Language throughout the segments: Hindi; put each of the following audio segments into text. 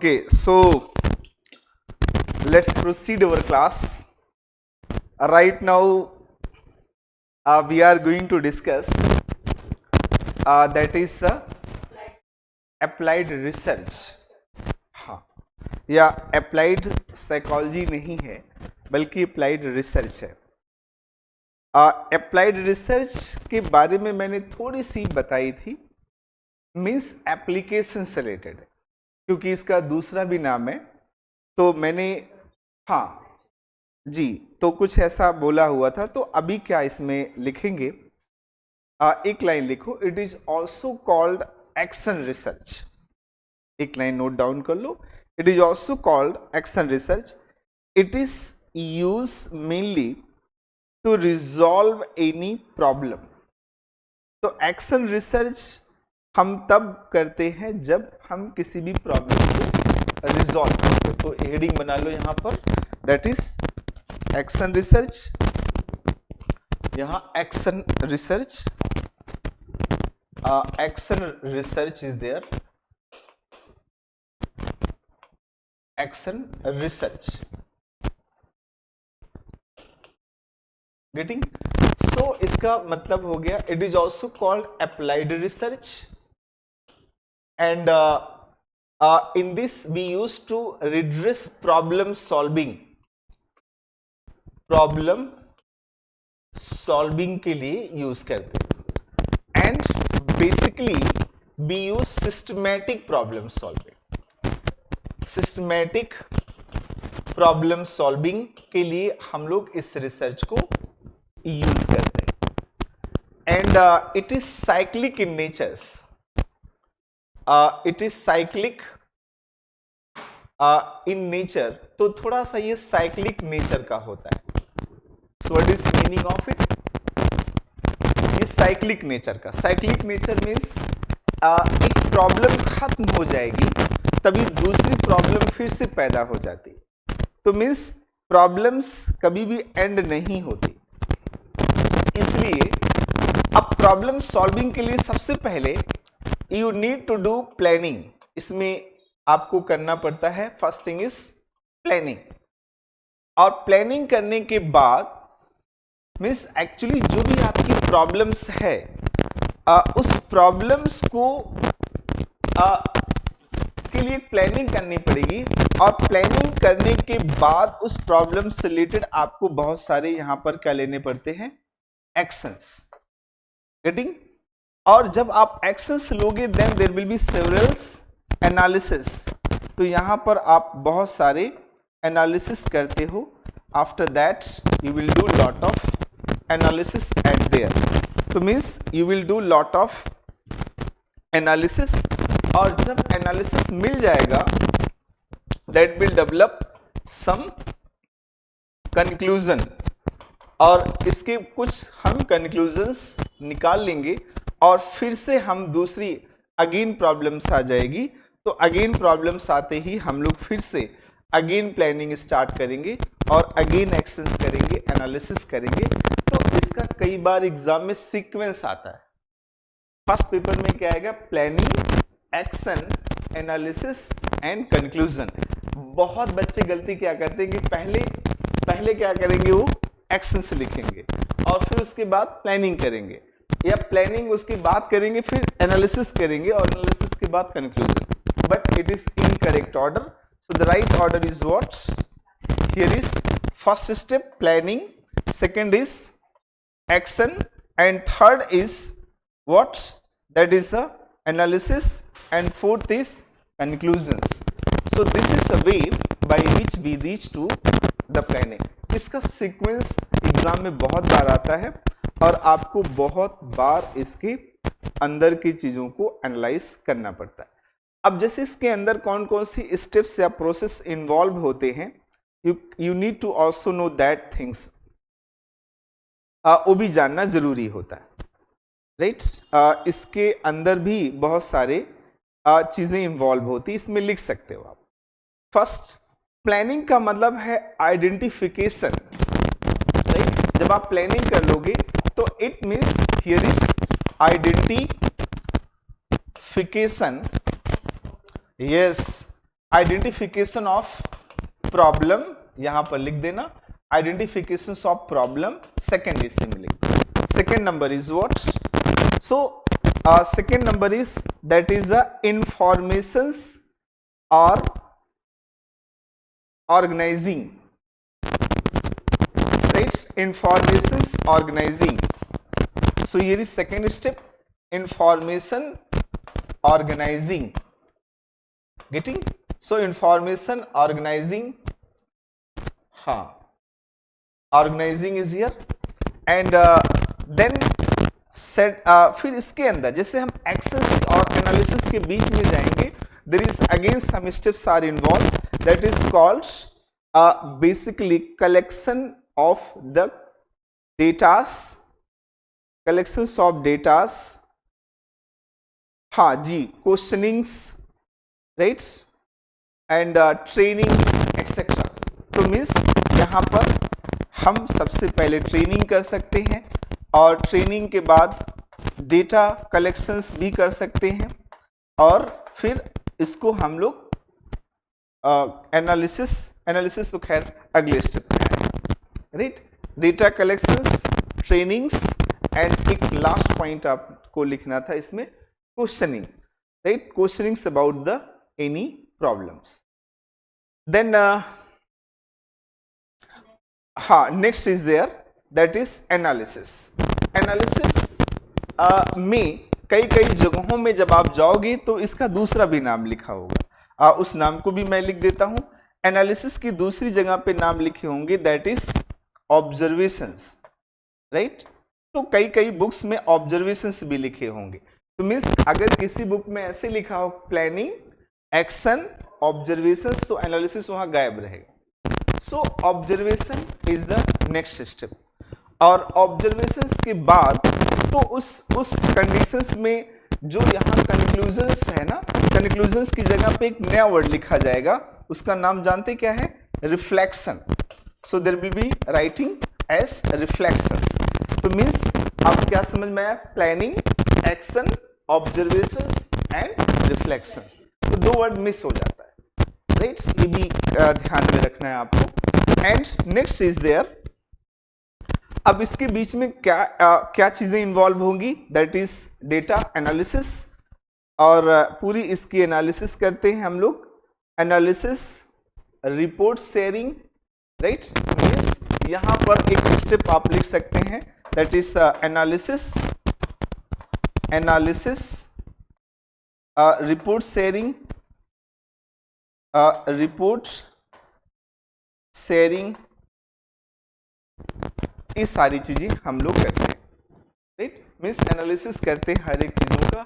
Okay, so let's proceed our class. Right now, we are going to discuss that is applied research. हाँ, या applied psychology नहीं है, बल्कि applied research है. applied research के बारे में मैंने थोड़ी सी बताई थी, मीन्स एप्लीकेशन से रिलेटेड, क्योंकि इसका दूसरा भी नाम है. तो मैंने हाँ जी, तो कुछ ऐसा बोला हुआ था. तो अभी क्या इसमें लिखेंगे, एक लाइन लिखो, it is also called action research. एक लाइन नोट डाउन कर लो, it is also called action research. It is use mainly to resolve any problem. तो एक्शन रिसर्च हम तब करते हैं जब हम किसी भी प्रॉब्लम को रिजॉल्व करते हैं. तो हेडिंग बना लो यहां पर, दैट इज एक्शन रिसर्च. यहां action research, action research is there, action research. Getting? So इसका मतलब हो गया, it is also called applied research. And in this we used to redress problem solving के लिए यूज करते हैं. And basically we use systematic problem solving के लिए हम लोग इस रिसर्च को यूज करते हैं. And it is cyclic in nature's. It is cyclic in nature. तो थोड़ा सा ये साइक्लिक नेचर का होता है. So what is meaning of it? ये साइक्लिक नेचर का, साइक्लिक नेचर मीन्स एक प्रॉब्लम खत्म हो जाएगी तभी दूसरी प्रॉब्लम फिर से पैदा हो जाती. तो मीन्स प्रॉब्लम्स कभी भी एंड नहीं होती. इसलिए अब प्रॉब्लम सॉल्विंग के लिए सबसे पहले you need to do planning. इसमें आपको करना पड़ता है, फर्स्ट थिंग इज प्लानिंग. और प्लानिंग करने के बाद मीन्स एक्चुअली जो भी आपकी प्रॉब्लम्स है उस प्रॉब्लम्स को के लिए प्लानिंग करनी पड़ेगी. और प्लानिंग करने के बाद उस प्रॉब्लम से रिलेटेड आपको बहुत सारे यहां पर क्या लेने पड़ते हैं, एक्शंस. गेटिंग? और जब आप एक्शंस लोगे then there will be severals analysis. तो यहां पर आप बहुत सारे एनालिसिस करते हो. After that you will do lot of analysis at there. तो means you will do lot of analysis. और जब एनालिसिस मिल जाएगा that will develop some conclusion. और इसके कुछ हम कंक्लूजन्स निकाल लेंगे और फिर से हम दूसरी अगेन प्रॉब्लम्स आ जाएगी. तो अगेन प्रॉब्लम्स आते ही हम लोग फिर से अगेन प्लानिंग स्टार्ट करेंगे और अगेन एक्शंस करेंगे, एनालिसिस करेंगे. तो इसका कई बार एग्जाम में सीक्वेंस आता है. फर्स्ट पेपर में क्या आएगा, planning, action, analysis and conclusion. बहुत बच्चे गलती क्या करते हैं कि पहले क्या करेंगे, वो एक्शन से लिखेंगे और फिर उसके बाद प्लानिंग करेंगे, या प्लानिंग उसके बाद करेंगे, फिर एनालिसिस करेंगे और एनालिसिस के बाद conclusion. But it is incorrect order. So the right order is what? Here is first step planning, second is action and third is what? That is analysis and fourth is conclusions. So this is a way by which we reach to the planning. इसका सीक्वेंस एग्जाम में बहुत बार आता है और आपको बहुत बार इसके अंदर की चीजों को एनालाइज करना पड़ता है. अब जैसे इसके अंदर कौन कौन सी स्टेप्स या प्रोसेस इन्वॉल्व होते हैं, you need to also know that things. वो भी जानना जरूरी होता है, राइट? इसके अंदर भी बहुत सारे चीजें इन्वॉल्व होती, इसमें लिख सकते हो आप. फर्स्ट, प्लानिंग का मतलब है आइडेंटिफिकेशन, राइट? जब आप प्लानिंग कर लोगे तो it means here is identification. Yes, identification of problem, यहां पर लिख देना आइडेंटिफिकेशन ऑफ प्रॉब्लम, सेकेंड इससे मिलेगा। Second number is what, so second number is that is the informations और organizing, right, informations organizing. So here is second step, information organizing, getting, so information organizing, organizing is here and then set फिर इसके अंदर जैसे हम एक्सेस और एनालिसिस के बीच में जाएंगे, there is again some steps are involved, that is called basically collection of the datas, collections of datas, हाँ जी, questionings, right, and training etcetera. तो मीन्स यहाँ पर हम सबसे पहले ट्रेनिंग कर सकते हैं और ट्रेनिंग के बाद डेटा कलेक्शंस भी कर सकते हैं और फिर इसको हम लोग एनालिसिस तो खैर अगले स्टेप में है, right, data collections, trainings and एक लास्ट पॉइंट आपको लिखना था इसमें, questioning, right, questionings about the any problems. Then next is there that is analysis. Analysis में कई जगहों में जब आप जाओगे तो इसका दूसरा भी नाम लिखा होगा, उस नाम को भी मैं लिख देता हूं। एनालिसिस की दूसरी जगह पे नाम लिखे होंगे दैट इज ऑब्जर्वेशंस, राइट। तो कई बुक्स में ऑब्जर्वेशंस भी लिखे होंगे, तो मीन्स अगर किसी बुक में ऐसे लिखा हो प्लानिंग, एक्शन, ऑब्जर्वेशंस, तो एनालिसिस वहां गायब रहेगा। So observation is the next step और ऑब्जर्वेशंस के बाद तो उस कंडीशंस में जो यहाँ कंक्लूजन्स है ना, कंक्लूजन्स की जगह पे एक नया वर्ड लिखा जाएगा, उसका नाम जानते क्या है, reflection. So there will be writing as reflections. तो मीन्स अब क्या समझ में आया, planning, action, observations and reflections. तो दो वर्ड मिस हो जाता है, राइट, ये भी ध्यान में रखना है आपको। एंड नेक्स्ट इज देयर, अब इसके बीच में क्या चीजें इन्वॉल्व होंगी, दैट इज डेटा एनालिसिस, और पूरी इसकी एनालिसिस करते हैं हम लोग, analysis, report sharing, right, means यहां पर एक स्टेप आप लिख सकते हैं that is analysis, report sharing, report sharing, ये सारी चीजें हम लोग करते हैं, राइट, मीन्स एनालिसिस करते हैं हर एक चीजों का।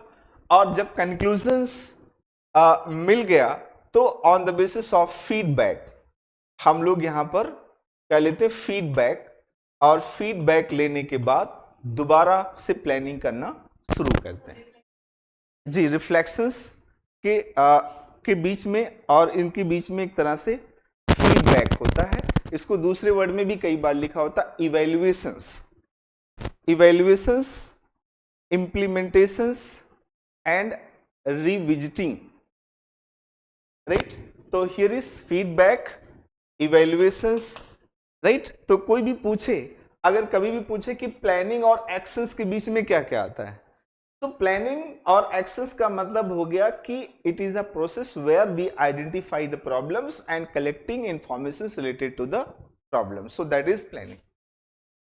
और जब कंक्लूजन्स मिल गया तो on the basis of feedback हम लोग यहां पर क्या लेते हैं, फीडबैक, और फीडबैक लेने के बाद दोबारा से प्लानिंग करना शुरू करते हैं। जी, रिफ्लेक्शंस के बीच में और इनके बीच में एक तरह से फीडबैक होता है, इसको दूसरे वर्ड में भी कई बार लिखा होता है evaluations, implementations and revisiting, right. तो here is feedback, evaluations, right. तो कोई भी पूछे, अगर कभी भी पूछे कि प्लानिंग और एक्शंस के बीच में क्या क्या आता है, तो प्लानिंग और एक्शंस का मतलब हो गया कि it is a process where we identify the problems and collecting information related to the problem, so that is planning.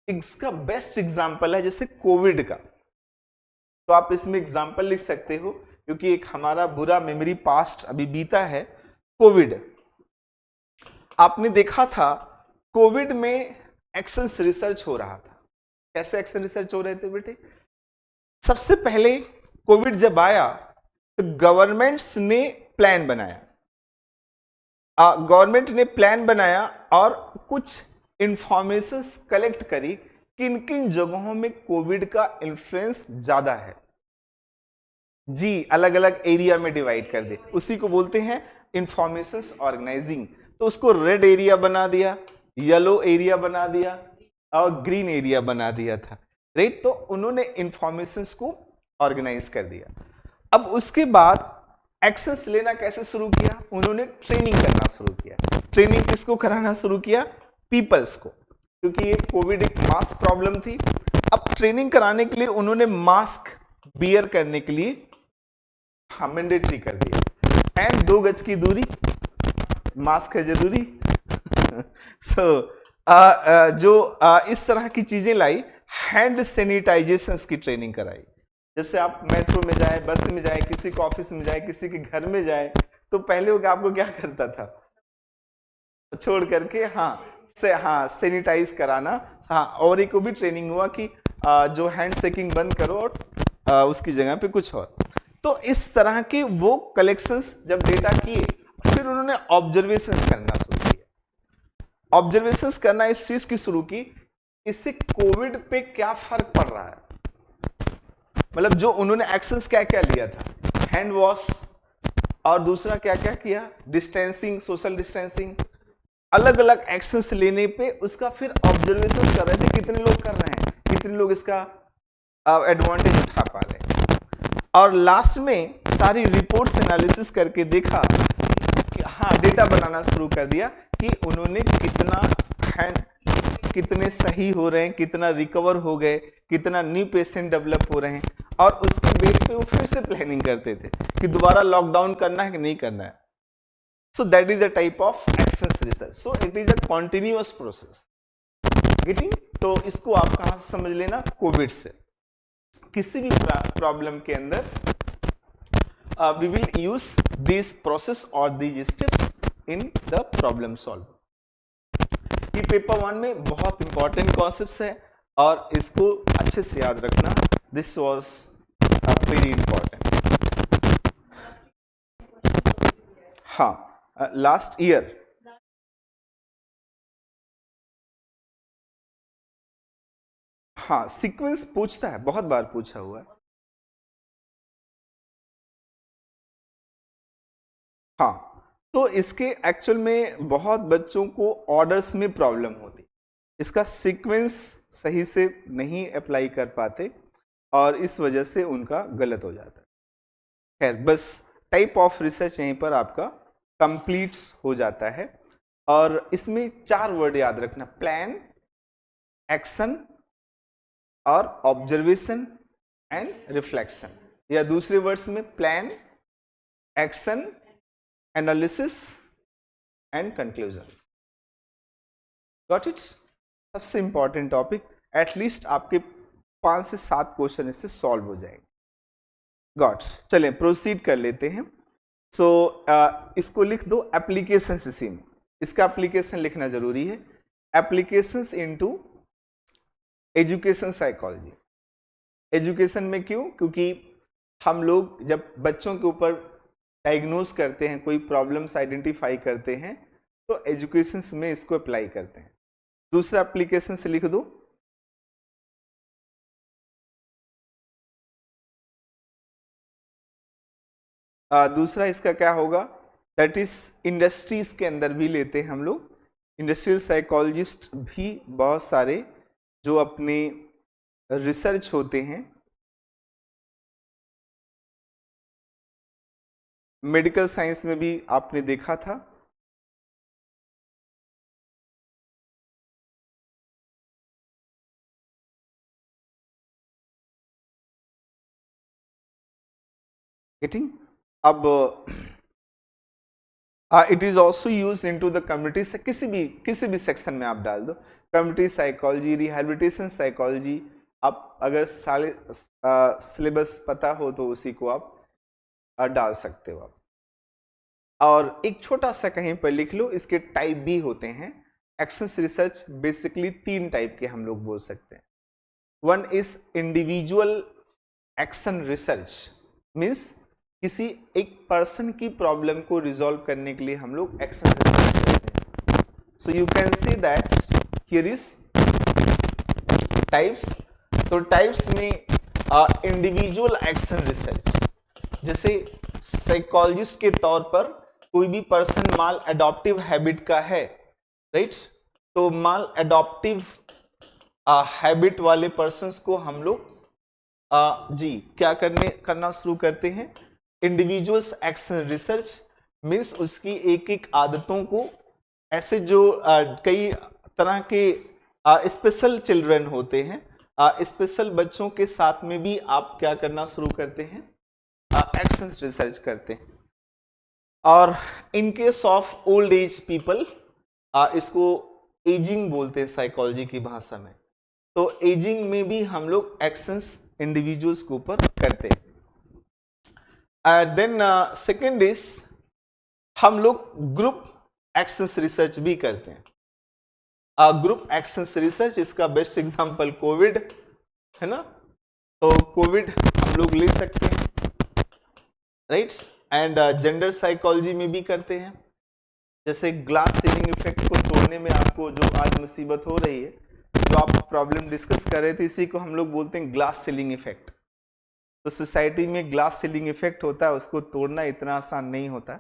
इसका बेस्ट एग्जांपल है जैसे कोविड का, तो आप इसमें एग्जांपल लिख सकते हो क्योंकि एक हमारा बुरा मेमोरी पास्ट अभी बीता है। कोविड आपने देखा था, कोविड में एक्शंस रिसर्च हो रहा था। कैसे एक्शन रिसर्च हो रहे थे बेटे, सबसे पहले कोविड जब आया तो गवर्नमेंट्स ने प्लान बनाया, गवर्नमेंट ने प्लान बनाया और कुछ इंफॉर्मेशंस कलेक्ट करी किन किन जगहों में कोविड का इन्फ्लुएंस ज्यादा है। जी, अलग अलग एरिया में डिवाइड कर दे, उसी को बोलते हैं इंफॉर्मेशंस ऑर्गेनाइजिंग। तो उसको रेड एरिया बना दिया, येलो एरिया बना दिया और ग्रीन एरिया बना दिया था, राइट। तो उन्होंने इंफॉर्मेशंस को ऑर्गेनाइज कर दिया। अब उसके बाद एक्शंस लेना कैसे शुरू किया, उन्होंने ट्रेनिंग करना शुरू किया। ट्रेनिंग किसको कराना शुरू किया, पीपल्स को, क्योंकि ये कोविड एक मास प्रॉब्लम थी। अब ट्रेनिंग कराने के लिए उन्होंने मास्क बियर करने के लिए मैंडेटरी कर दिया, एंड 2 गज की दूरी, मास्क है जरूरी। सो इस तरह की चीजें लाई, हैंड सैनिटाइजेशन की ट्रेनिंग कराई। जैसे आप मेट्रो में जाए, बस में जाए, किसी के ऑफिस में जाए, किसी के घर में जाए, तो पहले वो आपको क्या करता था, छोड़ करके सैनिटाइज कराना। और एक को भी ट्रेनिंग हुआ कि जो हैंड शेकिंग बंद करो और उसकी जगह पे कुछ और। तो इस तरह के वो कलेक्शंस जब डेटा किए, फिर उन्होंने ऑब्जर्वेशन करना शुरू किया। ऑब्जर्वेशन करना इस चीज की शुरू की, इससे कोविड पे क्या फर्क पड़ रहा है, मतलब जो उन्होंने एक्शंस क्या क्या लिया था, हैंड वॉश, और दूसरा क्या क्या किया, डिस्टेंसिंग, सोशल डिस्टेंसिंग, अलग अलग एक्शंस लेने पे उसका फिर ऑब्जर्वेशन कर रहे थे, कितने लोग कर रहे हैं, कितने लोग इसका एडवांटेज उठा पा रहे हैं। और लास्ट में सारी रिपोर्ट्स एनालिसिस करके देखा कि डेटा बनाना शुरू कर दिया कि उन्होंने कितने सही हो रहे हैं, कितना रिकवर हो गए, कितना न्यू पेशेंट डेवलप हो रहे हैं, और उसके बेस पे वो फिर से प्लानिंग करते थे कि दोबारा लॉकडाउन करना है कि नहीं करना है। So that is a type of actions research. So it is a continuous process. Getting? तो इसको आप कहां से समझ लेना, कोविड से। किसी भी प्रॉब्लम के अंदर we will use this process or these steps in the problem solver. ये पेपर 1 में बहुत इंपॉर्टेंट कॉन्सेप्ट्स है और इसको अच्छे से याद रखना। This was very important. Last year sequence पूछता है, बहुत बार पूछा हुआ है। तो इसके एक्चुअल में बहुत बच्चों को ऑर्डर्स में प्रॉब्लम होती, इसका सीक्वेंस सही से नहीं अप्लाई कर पाते और इस वजह से उनका गलत हो जाता है। खैर, बस टाइप ऑफ रिसर्च यहीं पर आपका कंप्लीट हो जाता है। और इसमें 4 वर्ड याद रखना, प्लान, एक्शन और ऑब्जर्वेशन एंड रिफ्लेक्शन, या दूसरे वर्ड्स में plan, action, analysis and conclusions. Got it? सबसे इंपॉर्टेंट टॉपिक, एटलीस्ट आपके 5 से 7 क्वेश्चन इससे सॉल्व हो जाएंगे। गॉट, चलें प्रोसीड कर लेते हैं। इसको लिख दो एप्लीकेशन इसी में, इसका एप्लीकेशन लिखना जरूरी है। Applications into education psychology. Education में क्यों? क्योंकि हम लोग जब बच्चों के ऊपर डायग्नोज करते हैं, कोई प्रॉब्लम्स आइडेंटिफाई करते हैं, तो एजुकेशन में इसको अप्लाई करते हैं। दूसरा एप्लीकेशन से लिख दो दूसरा इसका क्या होगा, दैट इज इंडस्ट्रीज के अंदर भी लेते हैं हम लोग। इंडस्ट्रियल साइकोलॉजिस्ट भी बहुत सारे जो अपने रिसर्च होते हैं, मेडिकल साइंस में भी आपने देखा था। गेटिंग? अब it is also use into the community से, किसी भी सेक्शन में आप डाल दो, कम्युनिटी साइकोलॉजी, रिहैबिलिटेशन साइकोलॉजी। आप अगर सारे सिलेबस पता हो तो उसी को आप डाल सकते हो आप। और एक छोटा सा कहीं पर लिख लो, इसके टाइप भी होते हैं। एक्शंस रिसर्च बेसिकली 3 टाइप के हम लोग बोल सकते हैं। 1 is individual action research, means किसी एक पर्सन की प्रॉब्लम को रिजॉल्व करने के लिए हम लोग एक्शन रिसर्च करते हैं। So you can see that here is types. तो टाइप्स में इंडिविजुअल एक्शन रिसर्च, जैसे साइकोलॉजिस्ट के तौर पर कोई भी पर्सन माल एडॉप्टिव हैबिट का है, राइट? तो माल एडॉप्टिव हैबिट वाले पर्सन्स को हम लोग क्या करना शुरू करते हैं, इंडिविजुअल्स एक्शन रिसर्च मीन्स उसकी एक एक आदतों को, ऐसे जो कई तरह के स्पेशल चिल्ड्रन होते हैं, स्पेशल बच्चों के साथ में भी आप क्या करना शुरू करते हैं, एक्शन रिसर्च करते हैं। और in case of old age people, इसको एजिंग बोलते हैं साइकोलॉजी की भाषा में, तो एजिंग में भी हम लोग एक्शंस इंडिविजुअल्स के ऊपर करते हैं। देन सेकेंड इज हम लोग ग्रुप एक्शंस रिसर्च भी करते हैं। ग्रुप एक्शंस रिसर्च, इसका बेस्ट एग्जांपल कोविड है ना, तो कोविड हम लोग ले सकते हैं, राइट। एंड जेंडर साइकोलॉजी में भी करते हैं, जैसे ग्लास सीलिंग इफेक्ट को तोड़ने में आपको जो आज मुसीबत हो रही है, जो आप प्रॉब्लम डिस्कस कर रहे थे, इसी को हम लोग बोलते हैं ग्लास सीलिंग इफेक्ट। तो सोसाइटी में ग्लास सीलिंग इफेक्ट होता है, उसको तोड़ना इतना आसान नहीं होता,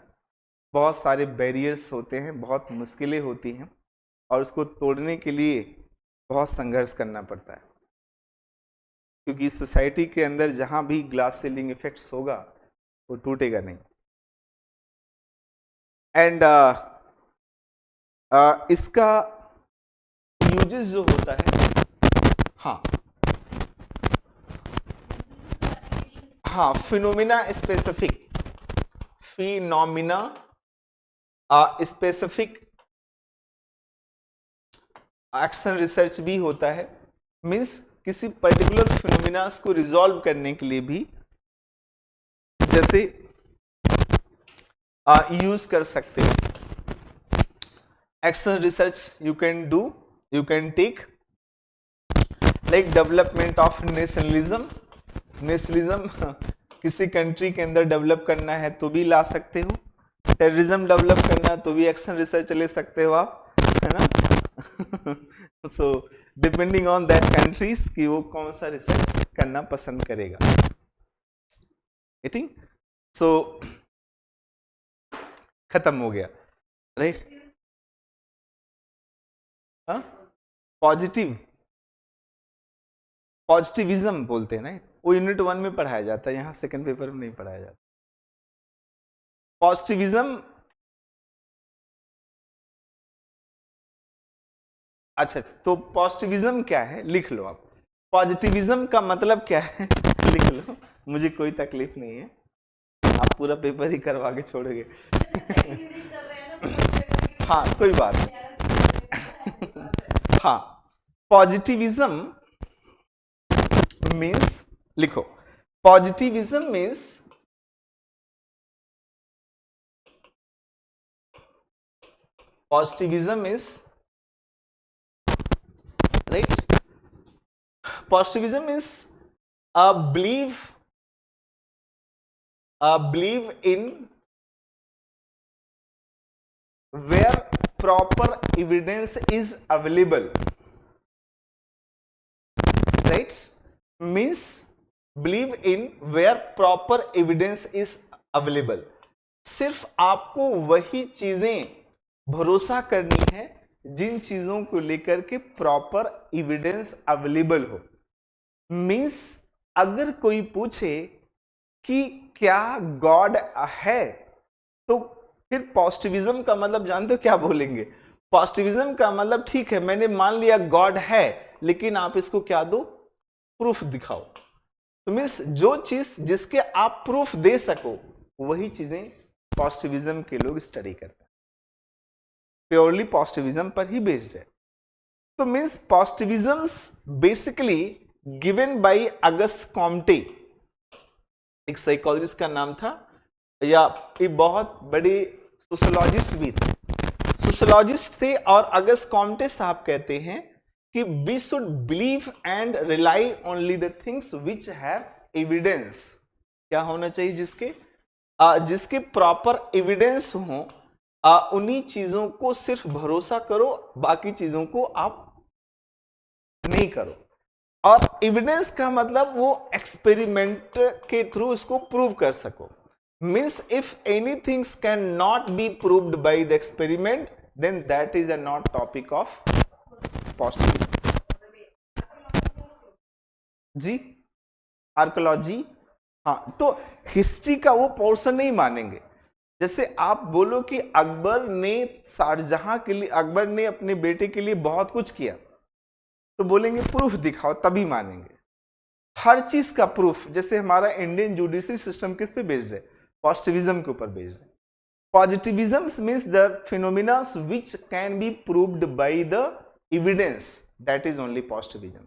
बहुत सारे बैरियर्स होते हैं, बहुत मुश्किलें होती हैं, और उसको तोड़ने के लिए बहुत संघर्ष करना पड़ता है, क्योंकि सोसाइटी के अंदर जहां भी ग्लास सीलिंग इफेक्ट्स होगा वो टूटेगा नहीं। एंड इसका यूजेस जो होता है, हाँ हाँ, फिनोमिना स्पेसिफिक एक्शन रिसर्च भी होता है, मीन्स किसी पर्टिकुलर फिनोमिनास को रिजॉल्व करने के लिए भी जैसे यूज कर सकते हैं। Action research you can take like development of nationalism किसी कंट्री के अंदर डेवलप करना है तो भी ला सकते हो, टेररिज्म डेवलप करना है तो भी एक्शन रिसर्च ले सकते हो आप, है ना। So depending on that countries कि वो कौन सा रिसर्च करना पसंद करेगा, ठीक। सो खत्म हो गया, राइट। पॉजिटिविज्म बोलते हैं ना, वो यूनिट 1 में पढ़ाया जाता है, यहाँ सेकंड पेपर में नहीं पढ़ाया जाता। पॉजिटिविज्म, अच्छा, तो पॉजिटिविज्म क्या है लिख लो आप। पॉजिटिविज्म का मतलब क्या है लिख लो, मुझे कोई तकलीफ नहीं है, आप पूरा पेपर ही करवा के छोड़ोगे। हाँ कोई बात नहीं। हाँ, पॉजिटिविज्म मीन्स, लिखो, positivism means right, positivism is a belief in where proper evidence is available, right, means believe in where proper evidence is available। सिर्फ आपको वही चीजें भरोसा करनी है जिन चीजों को लेकर के प्रॉपर एविडेंस अवेलेबल हो। मीन्स अगर कोई पूछे कि क्या गॉड है, तो फिर पॉजिटिविज्म का मतलब जानते हो क्या बोलेंगे? पॉजिटिविज्म का मतलब ठीक है, मैंने मान लिया गॉड है, लेकिन आप इसको क्या दो, प्रूफ दिखाओ। तो मीन्स जो चीज जिसके आप प्रूफ दे सको वही चीजें पॉजिटिविज्म के लोग स्टडी करते हैं, प्योरली पॉजिटिविज्म पर ही बेस्ड है। तो means positivism basically given by August Comte, एक साइकोलॉजिस्ट का नाम था, या एक बहुत बड़े सोशियोलॉजिस्ट भी थे, सोशियोलॉजिस्ट थे। और अगस्त कॉम्टे साहब कहते हैं कि we should believe and rely only the things which have evidence. क्या होना चाहिए? जिसके प्रॉपर एविडेंस हो, उन्हीं चीजों को सिर्फ भरोसा करो, बाकी चीजों को आप नहीं करो। और एविडेंस का मतलब वो एक्सपेरिमेंट के थ्रू इसको प्रूव कर सको। Means if anything can not be proved by the experiment, then that is a not topic of positivism. जी, आर्कोलॉजी, हाँ, तो हिस्ट्री का वो पोर्शन नहीं मानेंगे। जैसे आप बोलो कि अकबर ने शाहजहां के लिए, अकबर ने अपने बेटे के लिए बहुत कुछ किया, तो बोलेंगे प्रूफ दिखाओ, तभी मानेंगे। हर चीज का प्रूफ, जैसे हमारा इंडियन जुडिशरी सिस्टम किस पे बेस्ड है? पॉजिटिविज्म के ऊपर बेस्ड है। Positivism means the phenomena which can be proved by the evidence, that is only positivism.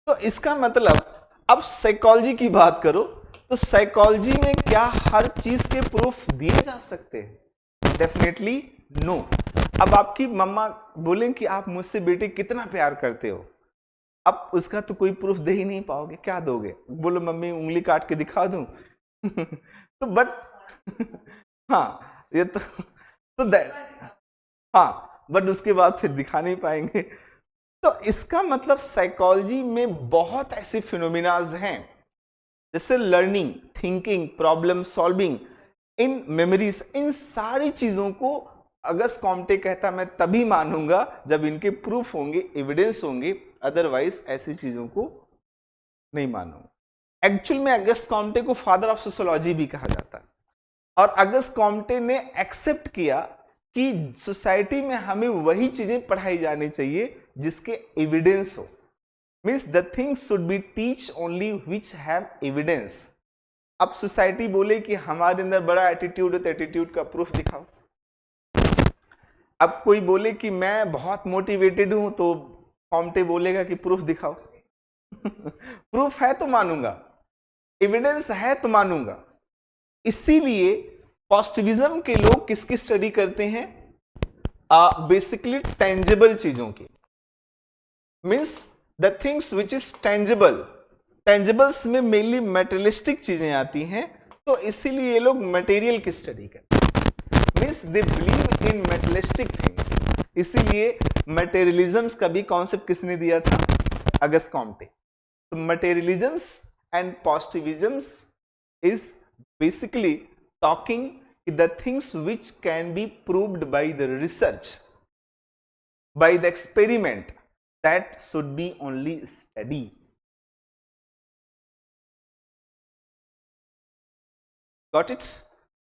तो इसका मतलब अब साइकोलॉजी की बात करो तो साइकोलॉजी में क्या हर चीज के प्रूफ दिए जा सकते हैं? Definitely no. अब आपकी मम्मा बोलें कि आप मुझसे बेटे कितना प्यार करते हो, अब उसका तो कोई प्रूफ दे ही नहीं पाओगे, क्या दोगे? बोलो मम्मी उंगली काट के दिखा दूं तो बट हाँ ये तो हाँ, बट उसके बाद फिर दिखा नहीं पाएंगे। तो इसका मतलब साइकोलॉजी में बहुत ऐसे फिनोमिनाज हैं, जैसे लर्निंग, थिंकिंग, प्रॉब्लम सॉल्विंग, इन मेमोरीज, इन सारी चीजों को अगस्त कॉम्टे कहता मैं तभी मानूंगा जब इनके प्रूफ होंगे, एविडेंस होंगे, अदरवाइज ऐसी चीजों को नहीं मानूंगा। एक्चुअल में अगस्त कॉम्टे को फादर ऑफ सोशियोलॉजी भी कहा जाता है, और अगस्त कॉम्टे ने एक्सेप्ट किया कि सोसाइटी में हमें वही चीजें पढ़ाई जानी चाहिए जिसके एविडेंस हो। Means the things should be teach only which have evidence. अब सोसाइटी बोले कि हमारे अंदर बड़ा एटीट्यूड है तो एटीट्यूड का प्रूफ दिखाओ। अब कोई बोले कि मैं बहुत मोटिवेटेड हूं तो कॉम्टे बोलेगा कि प्रूफ दिखाओ प्रूफ है तो मानूंगा, एविडेंस है तो मानूंगा। इसीलिए पॉजिटिविज्म के लोग किसकी स्टडी करते हैं? बेसिकली टेंजिबल चीजों की, means the things which is tangible. Tangibles में मेनली मेटेरियलिस्टिक चीजें आती हैं, तो इसीलिए ये लोग मटेरियल की स्टडी करते हैं, means they believe in materialistic things. इसीलिए मटेरियलिज्म का भी कॉन्सेप्ट किसने दिया था? अगस्त कॉम्टे। तो materialism and positivism is basically talking the things which can be proved by the research, by the experiment, that should be only study. Got it?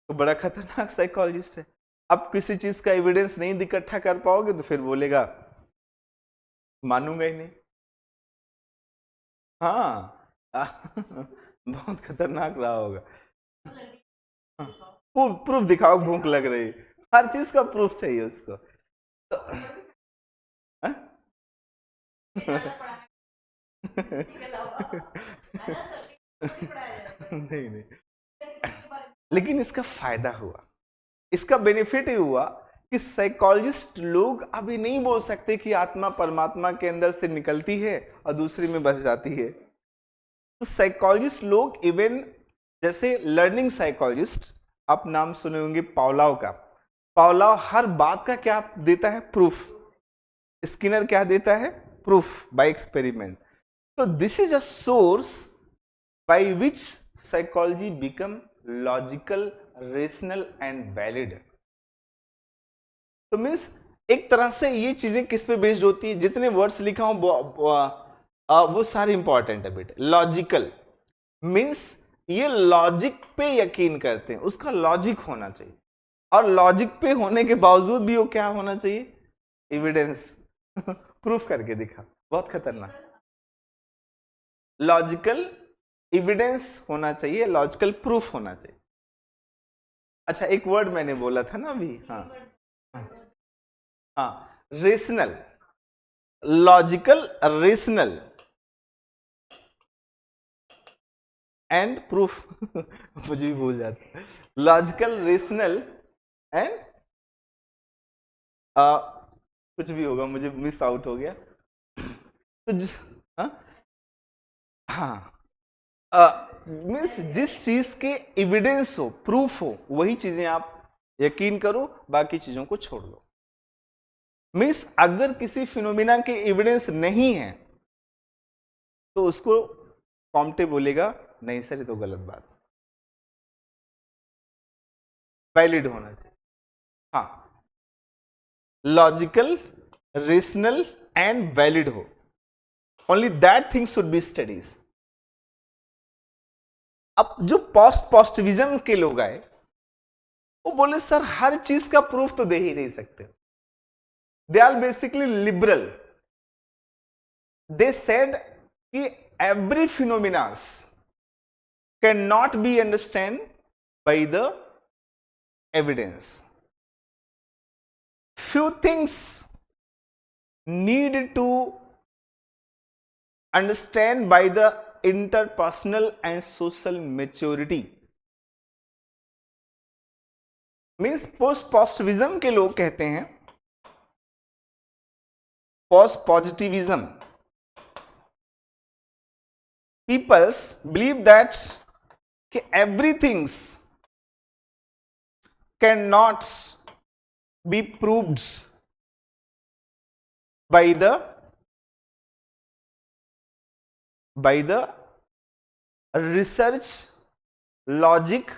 तो बड़ा खतरनाक साइकोलॉजिस्ट है। अब किसी चीज का एविडेंस नहीं इकट्ठा कर पाओगे तो फिर बोलेगा मानूंगा ही नहीं। हाँ बहुत खतरनाक रहा होगा। प्रूफ दिखाओ, भूख लग रही, हर चीज का प्रूफ चाहिए उसको तो नहीं नहीं, लेकिन इसका फायदा हुआ, इसका बेनिफिट ही हुआ कि साइकोलॉजिस्ट लोग अभी नहीं बोल सकते कि आत्मा परमात्मा के अंदर से निकलती है और दूसरी में बस जाती है। तो साइकोलॉजिस्ट लोग इवन जैसे लर्निंग साइकोलॉजिस्ट, आप नाम सुने होंगे पावलोव का। पावलोव हर बात का क्या देता है? प्रूफ। स्किनर क्या देता है? Proof by experiment. तो this is a source by which psychology become logical, rational and valid. तो मीन्स एक तरह से ये चीजें किस पे बेस्ड होती है? जितने वर्ड्स लिखा हूं वो सारे इंपॉर्टेंट है बेटे। लॉजिकल मीन्स ये लॉजिक पे यकीन करते हैं, उसका लॉजिक होना चाहिए, और लॉजिक पे होने के बावजूद भी वो क्या होना चाहिए? एविडेंस प्रूफ करके दिखा। बहुत खतरनाक। लॉजिकल एविडेंस होना चाहिए, लॉजिकल प्रूफ होना चाहिए। अच्छा, एक वर्ड मैंने बोला था ना अभी, हाँ हाँ, rational, logical, rational and proof मुझे भी भूल जाता है। लॉजिकल, रेशनल एंड कुछ भी होगा, मुझे मिस आउट हो गया तो हाँ मीन्स जिस चीज के एविडेंस हो, प्रूफ हो, वही चीजें आप यकीन करो, बाकी चीजों को छोड़ दो। मीन्स अगर किसी फिनोमिना के एविडेंस नहीं है तो उसको कॉम्टे बोलेगा नहीं सर ये तो गलत बात, वैलिड होना चाहिए। हाँ, लॉजिकल, रेशनल एंड वैलिड हो, only that thing should be studies. अब जो पॉजिटिविज्म के लोग आए वो बोले सर हर चीज का प्रूफ तो दे ही नहीं सकते. They are basically liberal. They said कि every phenomenas can not be understand by the evidence. Few things need to understand by the interpersonal and social maturity. Means post positivism के लोग कहते हैं, post positivism peoples believe that कि everythings can not be proved by the research, logic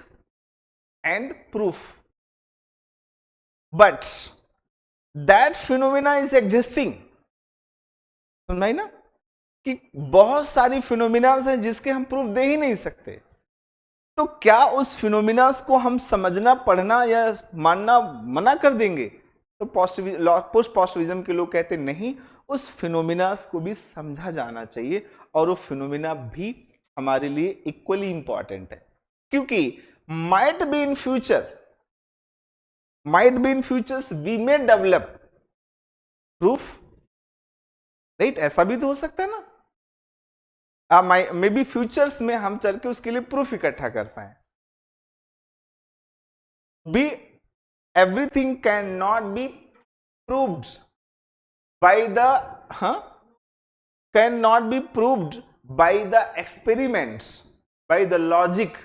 and proof, but that phenomena is existing. समझ ना कि बहुत सारी फिनोमिनास हैं जिसके हम प्रूफ दे ही नहीं सकते. तो क्या उस फिनोमिनास को हम समझना, पढ़ना या मानना मना कर देंगे? तो पोस्ट पॉजिटिविज्म के लोग कहते नहीं, उस फिनोमिनास को भी समझा जाना चाहिए और वो फिनोमिना भी हमारे लिए इक्वली इंपॉर्टेंट है. क्योंकि might be in futures we may develop proof, right? ऐसा भी तो हो सकता है ना. मे बी फ्यूचर्स में हम चल के उसके लिए प्रूफ इकट्ठा कर पाए. Be everything can not be proved by the can not be proved by the experiments, by the logic.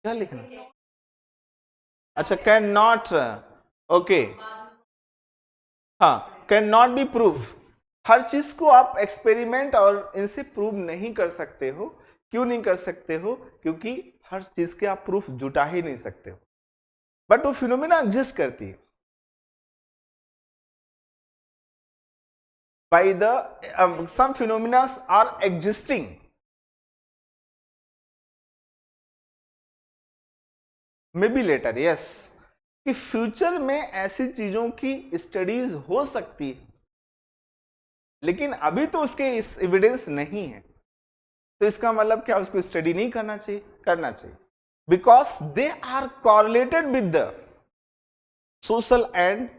क्या लिखना? अच्छा, कैन नॉट. ओके, हाँ, कैन नॉट बी प्रूव. हर चीज को आप एक्सपेरिमेंट और इनसे प्रूव नहीं कर सकते हो. क्यों नहीं कर सकते हो? क्योंकि हर चीज के आप प्रूफ जुटा ही नहीं सकते हो. बट वो फिनोमिना एग्जिस्ट करती है. By the some phenomenas are existing. May be later, yes, कि फ्यूचर में ऐसी चीजों की स्टडीज हो सकती है, लेकिन अभी तो उसके इस एविडेंस नहीं है. तो इसका मतलब क्या? उसको स्टडी नहीं करना चाहिए? करना चाहिए. Because they are correlated with the social and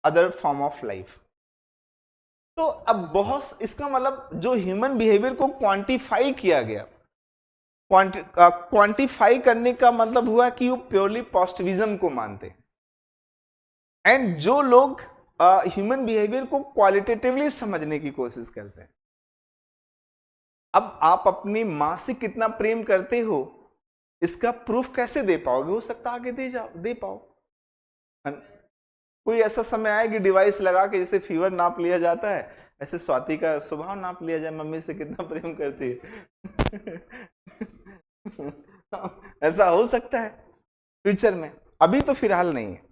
other form of life. तो अब बहुत, इसका मतलब जो ह्यूमन बिहेवियर को क्वांटिफाई किया गया, क्वांटिफाई करने का मतलब हुआ कि वो प्योरली पॉजिटिविज्म को मानते हैं. एंड जो लोग ह्यूमन बिहेवियर को क्वालिटेटिवली समझने की कोशिश करते हैं. अब आप अपनी मां से कितना प्रेम करते हो इसका प्रूफ कैसे दे पाओगे? हो सकता आगे दे पाओ. कोई ऐसा समय आए कि डिवाइस लगा के जैसे फीवर नाप लिया जाता है, ऐसे स्वाति का स्वभाव नाप लिया जाए, मम्मी से कितना प्रेम करती है. ऐसा हो सकता है फ्यूचर में, अभी तो फिलहाल नहीं है.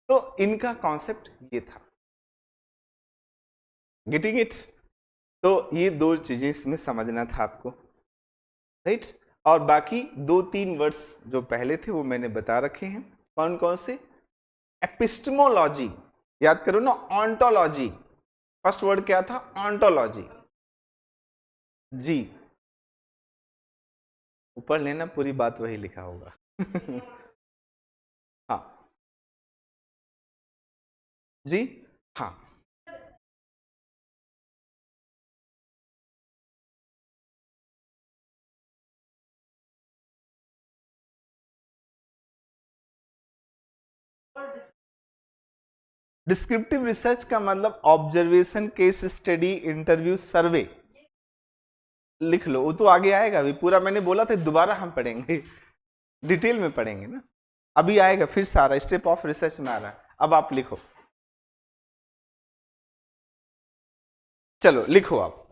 तो इनका कॉन्सेप्ट ये था. Getting it? तो ये दो चीजें इसमें समझना था आपको, राइट? और बाकी 2-3 वर्ड्स जो पहले थे वो मैंने बता रखे हैं. कौन कौन से? एपिस्टेमोलॉजी याद करो ना, ऑन्टोलॉजी. फर्स्ट वर्ड क्या था? ऑन्टोलॉजी. जी, ऊपर लेना, पूरी बात वही लिखा होगा. हाँ जी, हाँ. डिस्क्रिप्टिव रिसर्च का मतलब ऑब्जर्वेशन, केस स्टडी, इंटरव्यू, सर्वे. लिख लो, वो तो आगे आएगा. अभी पूरा मैंने बोला था दोबारा हम पढ़ेंगे, डिटेल में पढ़ेंगे ना. अभी आएगा फिर सारा स्टेप ऑफ रिसर्च में आ रहा है. अब आप लिखो, चलो लिखो आप.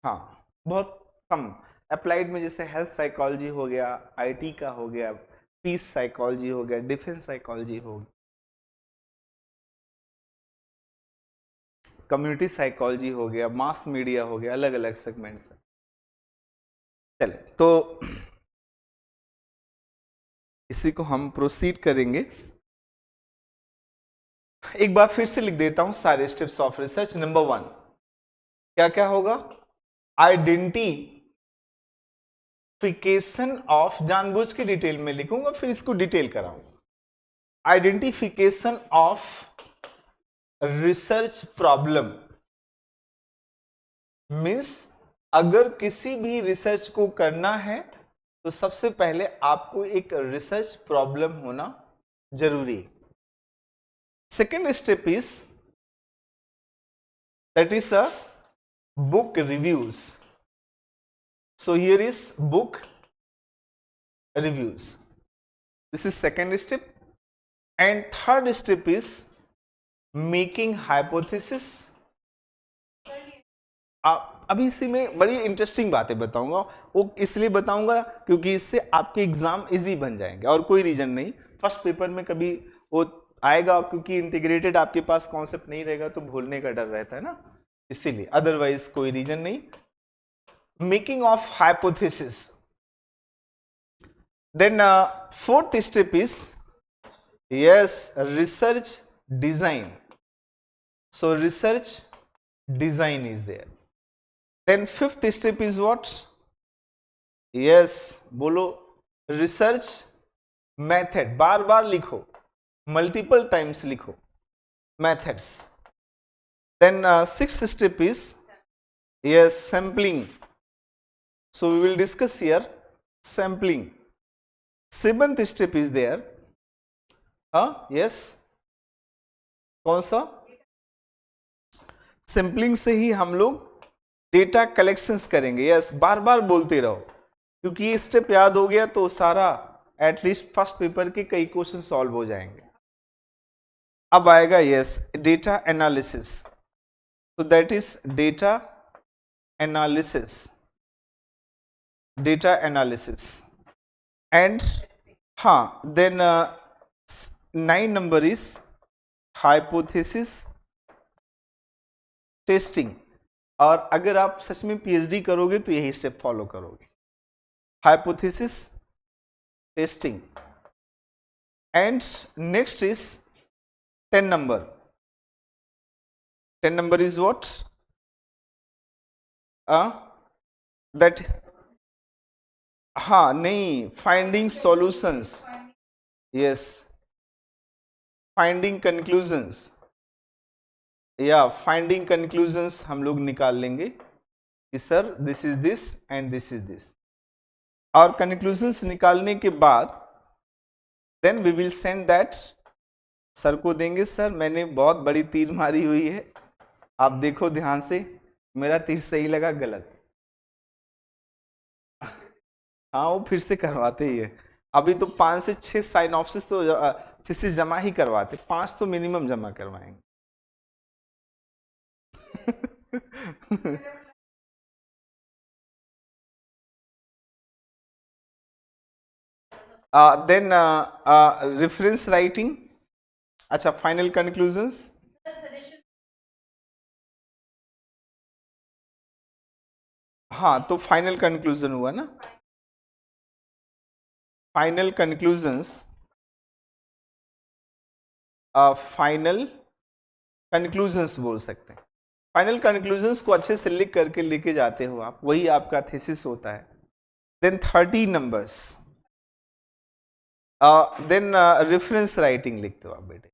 हाँ बहुत कम। अप्लाइड में जैसे हेल्थ साइकोलॉजी हो गया, आईटी का हो गया, पीस साइकोलॉजी हो गया, डिफेंस साइकोलॉजी हो गया, कम्युनिटी साइकोलॉजी हो गया, मास मीडिया हो गया, अलग अलग सेगमेंट से। चले तो इसी को हम प्रोसीड करेंगे। एक बार फिर से लिख देता हूं सारे स्टेप्स ऑफ रिसर्च। नंबर 1 क्या क्या होगा? आइडेंटिफिकेशन ऑफ, जानबूझ के डिटेल में लिखूंगा फिर इसको डिटेल कराऊंगा। Identification of research problem means अगर किसी भी रिसर्च को करना है तो सबसे पहले आपको एक रिसर्च प्रॉब्लम होना जरूरी है। Second step is that is a book reviews. So here is book reviews. This is second step. And third step is making hypothesis. अभी इसी में बड़ी इंटरेस्टिंग बातें बताऊंगा, वो इसलिए बताऊंगा क्योंकि इससे आपके एग्जाम इजी बन जाएंगे और कोई रीजन नहीं। फर्स्ट पेपर में कभी वो आएगा, क्योंकि इंटीग्रेटेड आपके पास कॉन्सेप्ट नहीं रहेगा तो भूलने का डर रहता है ना, इसीलिए, अदरवाइज कोई रीजन नहीं। Making of hypothesis. Then fourth step is yes research design. So research design is there. Then fifth step is what? Yes बोलो, रिसर्च मेथड। बार बार लिखो, मल्टीपल टाइम्स लिखो, methods. Then sixth step is yes sampling. So we will discuss here sampling. Seventh step is there. Yes. कौन सा? सैम्पलिंग से ही हम लोग डेटा कलेक्शंस करेंगे। यस बार बार बोलते रहो, क्योंकि ये स्टेप याद हो गया तो सारा एटलीस्ट फर्स्ट पेपर के कई क्वेश्चन सॉल्व हो जाएंगे। अब आएगा yes data analysis. So that is data analysis. Data analysis. And then 9 number is hypothesis testing. और अगर आप सच में पीएचडी करोगे तो यही स्टेप फॉलो करोगे। Hypothesis testing. And next is 10 number. 10 number is what? That नहीं, finding solutions. Yes, finding conclusions. finding conclusions हम लोग निकाल लेंगे कि sir this is this and this is this. और conclusions निकालने के बाद then we will send that sir को देंगे। सर मैंने बहुत बड़ी तीर मारी हुई है, आप देखो ध्यान से, मेरा तीर सही लगा गलत। वो फिर से करवाते ही है। अभी तो 5 से 6 साइनॉप्सिस तो थीसिस जमा ही करवाते, 5 तो मिनिमम जमा करवाएंगे। Then reference writing. अच्छा, फाइनल कंक्लूजन्स। तो फाइनल कंक्लूजन हुआ ना, फाइनल कंक्लूजन्स। फाइनल कंक्लूजन्स बोल सकते हैं। फाइनल कंक्लूजन्स को अच्छे से लिख करके लेके जाते हो आप, वही आपका थीसिस होता है। Then 30 numbers. Then reference writing लिखते हो आप बेटे,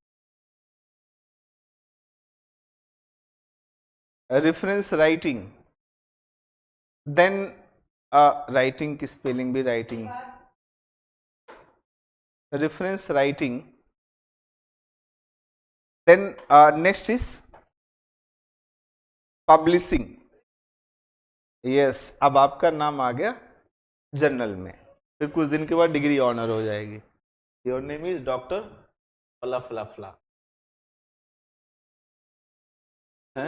रेफरेंस राइटिंग। देन राइटिंग की स्पेलिंग भी writing, reference writing. Then next is publishing. Yes, अब आपका नाम आ गया जर्नल में, फिर कुछ दिन के बाद डिग्री ऑनर हो जाएगी। योर नेम इज डॉक्टर फला फला फला है।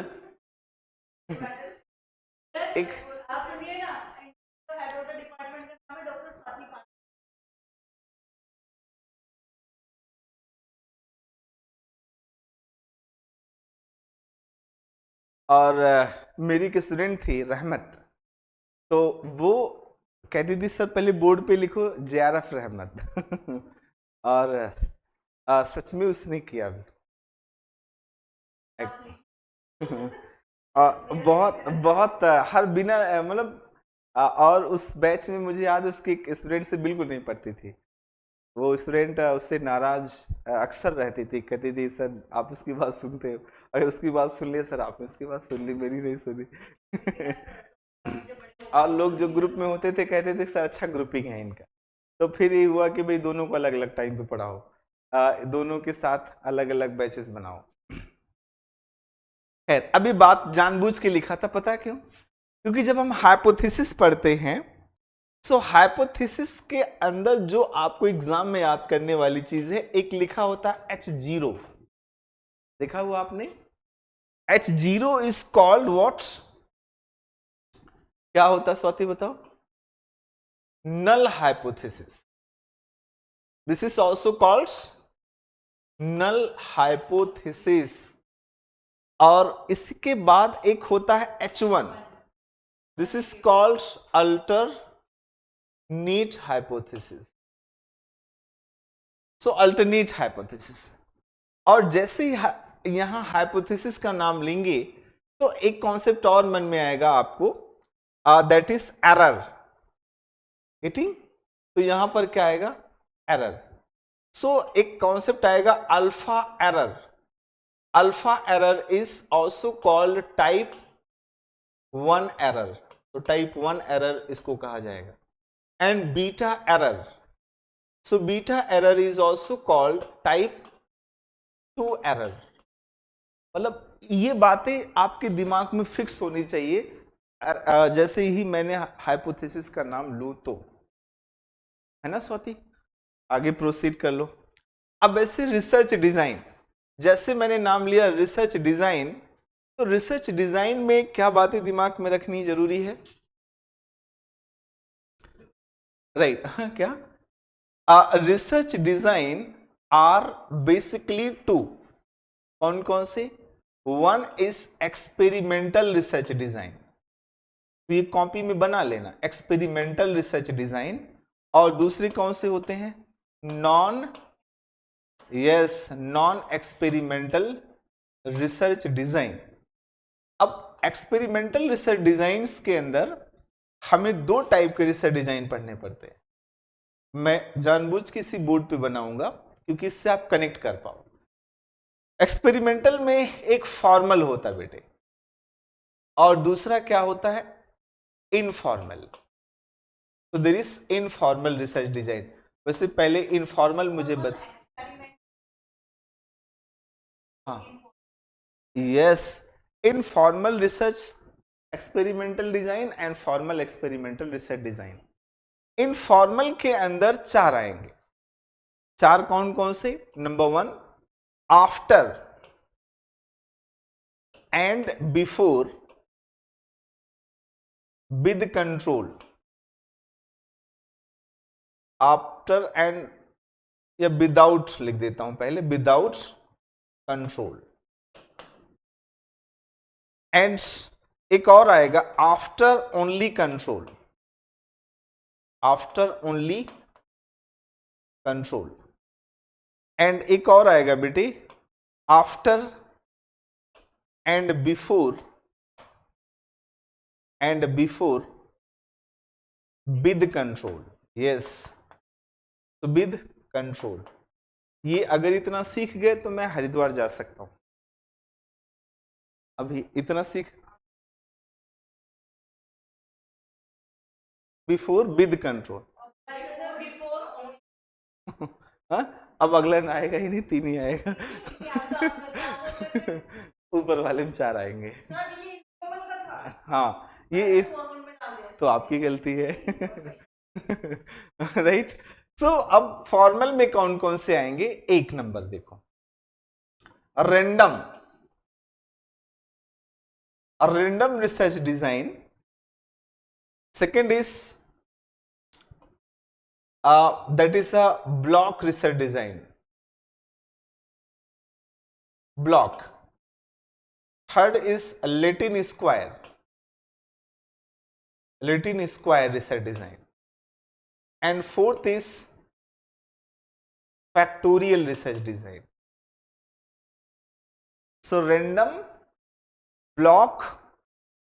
एक और मेरी एक स्टूडेंट थी रहमत, तो वो कहती थी सर पहले बोर्ड पे लिखो JRF रहमत और सच में उसने किया भी। बहुत बहुत हर बिना मतलब और उस बैच में मुझे याद है उसकी एक स्टूडेंट से बिल्कुल नहीं पढ़ती थी। वो स्टूडेंट उससे नाराज अक्सर रहती थी, कहती थी सर आप उसकी बात सुनते हो, अगर उसकी बात सुन ली सर आपने उसकी बात सुन ली, मेरी नहीं सुनी और लोग जो ग्रुप में होते थे कहते थे सर अच्छा ग्रुपिंग है इनका। तो फिर ये हुआ कि भाई दोनों को अलग अलग टाइम पे पढ़ाओ, दोनों के साथ अलग अलग बैचेस बनाओ। खैर अभी बात जानबूझ के लिखा था, पता क्यों? क्योंकि जब हम हाइपोथेसिस पढ़ते हैं, सो हाइपोथेसिस के अंदर जो आपको एग्जाम में याद करने वाली चीज है, एक लिखा होता है H0। देखा हुआ आपने? H0 is called what? क्या होता है स्वाति बताओ? Null hypothesis. This is also called null hypothesis. और इसके बाद एक होता है H1, this is called alternate hypothesis. So alternate hypothesis. और जैसे ही यहां हाइपोथेसिस का नाम लेंगे तो एक कॉन्सेप्ट और मन में आएगा आपको, दैट इज एरर। गेटिंग? तो यहां पर क्या आएगा? एरर। सो एक कॉन्सेप्ट आएगा alpha error. Alpha error is also called type 1 error. तो टाइप 1 एरर इसको कहा जाएगा। And beta error, so beta error is also called type 2 error. मतलब ये बातें आपके दिमाग में फिक्स होनी चाहिए जैसे ही मैंने हाइपोथेसिस का नाम लूं तो, है ना स्वाति? आगे प्रोसीड कर लो। अब ऐसे रिसर्च डिजाइन, जैसे मैंने नाम लिया रिसर्च डिजाइन, तो रिसर्च डिजाइन में क्या बातें दिमाग में रखनी जरूरी है? राइट हाँ क्या? Research design are basically two. कौन कौन से? One is experimental research design, तो ये कॉपी में बना लेना, एक्सपेरिमेंटल रिसर्च डिजाइन। और दूसरे कौन से होते हैं? Non, yes, non experimental research design. अब एक्सपेरिमेंटल रिसर्च डिजाइंस के अंदर हमें दो टाइप के रिसर्च डिजाइन पढ़ने पड़ते हैं। मैं जानबूझ के इसी बोर्ड पे बनाऊंगा क्योंकि इससे आप कनेक्ट कर पाओ। एक्सपेरिमेंटल में एक फॉर्मल होता है बेटे, और दूसरा क्या होता है? इनफॉर्मल। तो there is informal research design. वैसे पहले इनफॉर्मल मुझे हाँ, yes, informal research experimental design and formal experimental research design. Informal के अंदर चार आएंगे। चार कौन कौन से? Number 1, after and before with control. After and, या विदाउट लिख देता हूं पहले, विदाउट कंट्रोल। एंड एक और आएगा after only control. After only control. And एक और आएगा बेटे after and before with control. Yes, तो विद कंट्रोल। ये अगर इतना सीख गए तो मैं हरिद्वार जा सकता हूं। अभी इतना सीख, बिफोर विद कंट्रोल। अब अगला ना आएगा ही नहीं, 3 ही आएगा ऊपर वाले में 4 आएंगे। हाँ ये तो आपकी गलती है राइट। सो अब फॉर्मल में कौन कौन से आएंगे? एक नंबर देखो, random, random research design. Second is that is a block research design, block। Third is Latin square research design, and fourth is factorial research design. So random, block,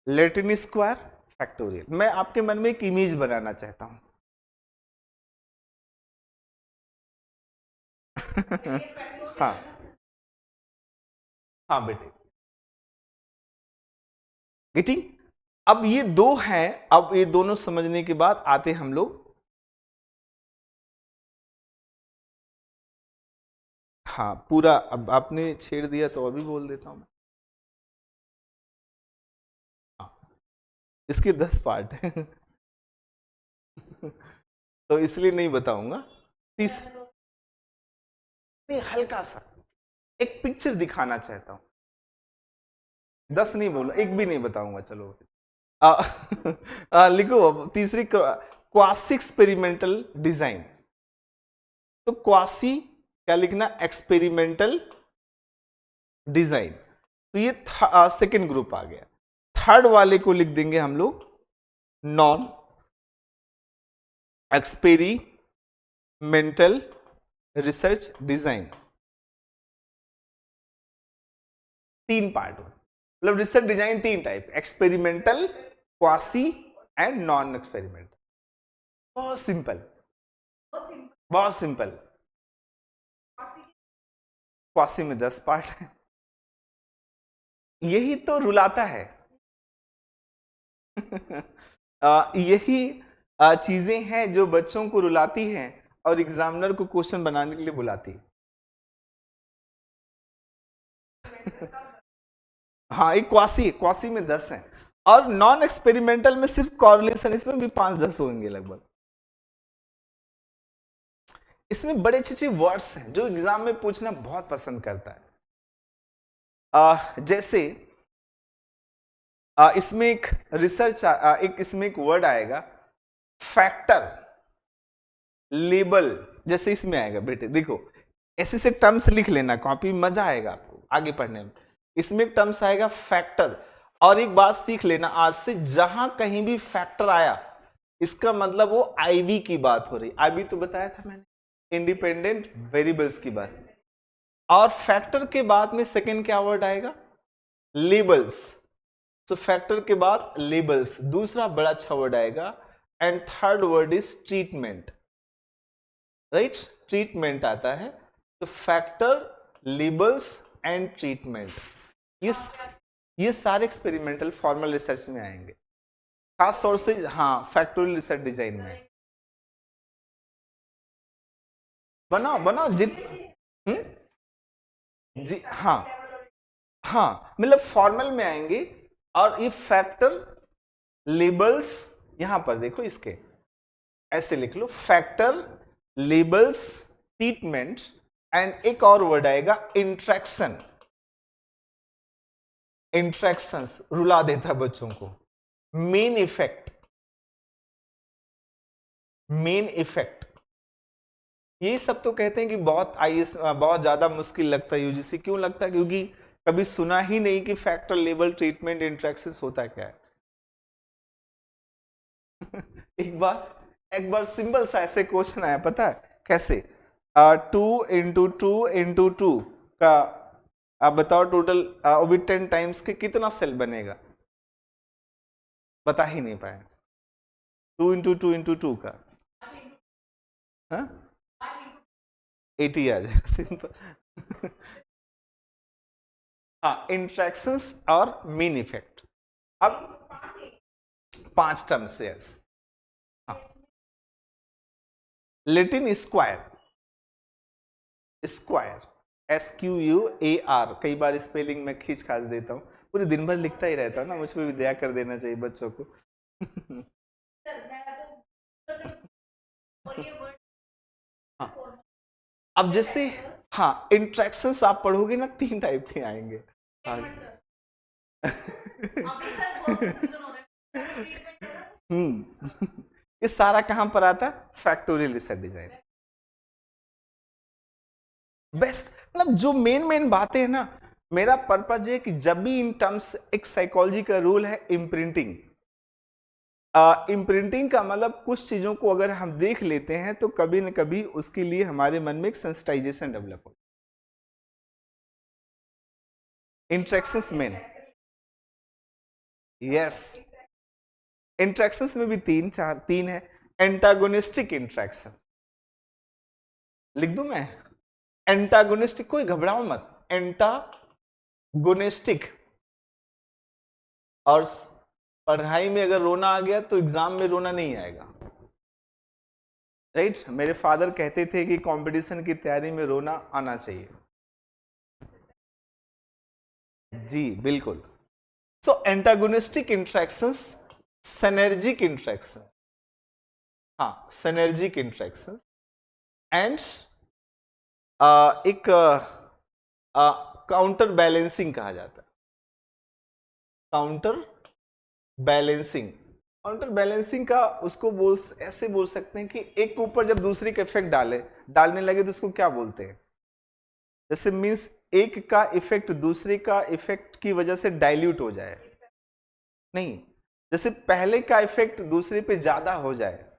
Latin square, factorial. मैं आपके मन में एक इमेज बनाना चाहता हूं. हाँ हाँ बेटे, गेटिंग. अब ये दो हैं. अब ये दोनों समझने के बाद आते हम लोग. हाँ पूरा, अब आपने छेड़ दिया तो अभी बोल देता हूं मैं. हाँ, इसके 10 पार्ट हैं. तो इसलिए नहीं बताऊंगा. तीस नहीं, हल्का सा एक पिक्चर दिखाना चाहता हूं. 10 नहीं बोला, एक भी नहीं बताऊंगा. चलो लिखो. अब तीसरी, क्वासी एक्सपेरिमेंटल डिजाइन. तो क्वासी क्या लिखना? Experimental design. तो ये सेकेंड ग्रुप आ गया. थर्ड वाले को लिख देंगे हम लोग non experimental research design. 3 part, मतलब research design 3 type: experimental, quasi and non experimental. बहुत सिंपल, बहुत सिंपल. क्वासी में 10 पार्ट है. यही तो रुलाता है. यही चीजें हैं जो बच्चों को रुलाती हैं और एग्जामिनर को क्वेश्चन बनाने के लिए बुलाती है. हाँ, एक क्वासी में 10 है. और नॉन एक्सपेरिमेंटल में सिर्फ कॉरिलेशन, इसमें भी 5-10 होंगे लगभग. इसमें बड़े अच्छे अच्छे वर्ड्स हैं जो एग्जाम में पूछना बहुत पसंद करता है. जैसे इसमें एक रिसर्च, इसमें एक वर्ड आएगा फैक्टर, लेबल. जैसे इसमें आएगा बेटे, देखो ऐसे से टर्म्स लिख लेना कॉपी में, मजा आएगा आपको आगे पढ़ने में. इसमें एक टर्म्स आएगा फैक्टर. और एक बात सीख लेना आज से, जहां कहीं भी फैक्टर आया इसका मतलब वो आईवी की बात हो रही. आईवी तो बताया था मैंने, इंडिपेंडेंट वेरिएबल्स की बात. और फैक्टर के बाद में सेकेंड क्या वर्ड आएगा? लेबल्स. तो फैक्टर के बाद लेबल्स, दूसरा बड़ा अच्छा वर्ड आएगा. And third word is treatment. Right, treatment आता है. तो फैक्टर, लेबल्स एंड ट्रीटमेंट, ये सारे एक्सपेरिमेंटल फॉर्मल रिसर्च में आएंगे, खास तौर से. हाँ, फैक्टोरियल रिसर्च डिजाइन में बनाओ बनाओ जी. हाँ हाँ, मतलब फॉर्मल में आएंगे. और ये फैक्टर, लेबल्स, यहां पर देखो इसके ऐसे लिख लो, फैक्टर, लेबल्स, ट्रीटमेंट. एंड एक और वर्ड आएगा इंट्रैक्शन. इंट्रैक्शंस रुला देता बच्चों को. Main effect, main effect. ये सब तो कहते हैं कि बहुत आईएएस, बहुत ज्यादा मुश्किल लगता है यूजीसी. क्यों लगता है? क्योंकि कभी सुना ही नहीं कि फैक्टर, लेबल, ट्रीटमेंट, इंट्रैक्शंस होता क्या है. एक बार सिंपल सा ऐसे क्वेश्चन आया, पता है कैसे? 2 × 2 × 2 का आप बताओ टोटल, वो भी 10 टाइम्स के कितना सेल बनेगा? बता ही नहीं पाए. 2 × 2 × 2 का 80 आ जाएगा सिंपल. हाँ, इंट्रैक्शंस और मेन इफेक्ट. अब 5 terms. Yes. Latin square, SQUAR. कई बार स्पेलिंग में खींच खाच देता हूँ, पूरे दिन भर लिखता ही रहता हूँ ना, मुझ पर भी दया कर देना चाहिए बच्चों को. हाँ, अब जैसे, हाँ, इंट्रैक्शंस आप पढ़ोगे ना 3 टाइप के आएंगे. ये सारा कहां पर आता है? Factorial research design. बेस्ट, मतलब जो मेन बातें हैं ना, मेरा पर्पज है कि जब भी इन टर्म्स, एक साइकोलॉजी का रूल है इम्प्रिंटिंग। इम्प्रिंटिंग का मतलब कुछ चीजों को अगर हम देख लेते हैं तो कभी न कभी उसके लिए हमारे मन में एक सेंसिटाइजेशन डेवलप हो। इंट्रैक्शंस में, यस, इंट्रैक्शंस में भी तीन है। एंटागोनिस्टिक इंट्रैक्शन, लिख दूं मैं? एंटागोनिस्टिक, कोई घबराओ मत, एंटागोनिस्टिक। और पढ़ाई में अगर रोना आ गया तो एग्जाम में रोना नहीं आएगा, राइट? मेरे फादर कहते थे कि कंपटीशन की तैयारी में रोना आना चाहिए। जी बिल्कुल। सो एंटागोनिस्टिक इंट्रैक्शंस, सिनर्जिक इंट्रैक्शन, हाँ सिनर्जिक इंट्रैक्शन, एंड एक काउंटर बैलेंसिंग कहा जाता है। काउंटर बैलेंसिंग, काउंटर बैलेंसिंग का उसको ऐसे बोल सकते हैं कि एक के ऊपर जब दूसरे का इफेक्ट डालने लगे तो उसको क्या बोलते हैं? जैसे मीन्स एक का इफेक्ट दूसरे का इफेक्ट की वजह से डाइल्यूट हो जाए, नहीं, जैसे पहले का इफेक्ट दूसरे पे ज्यादा हो जाए।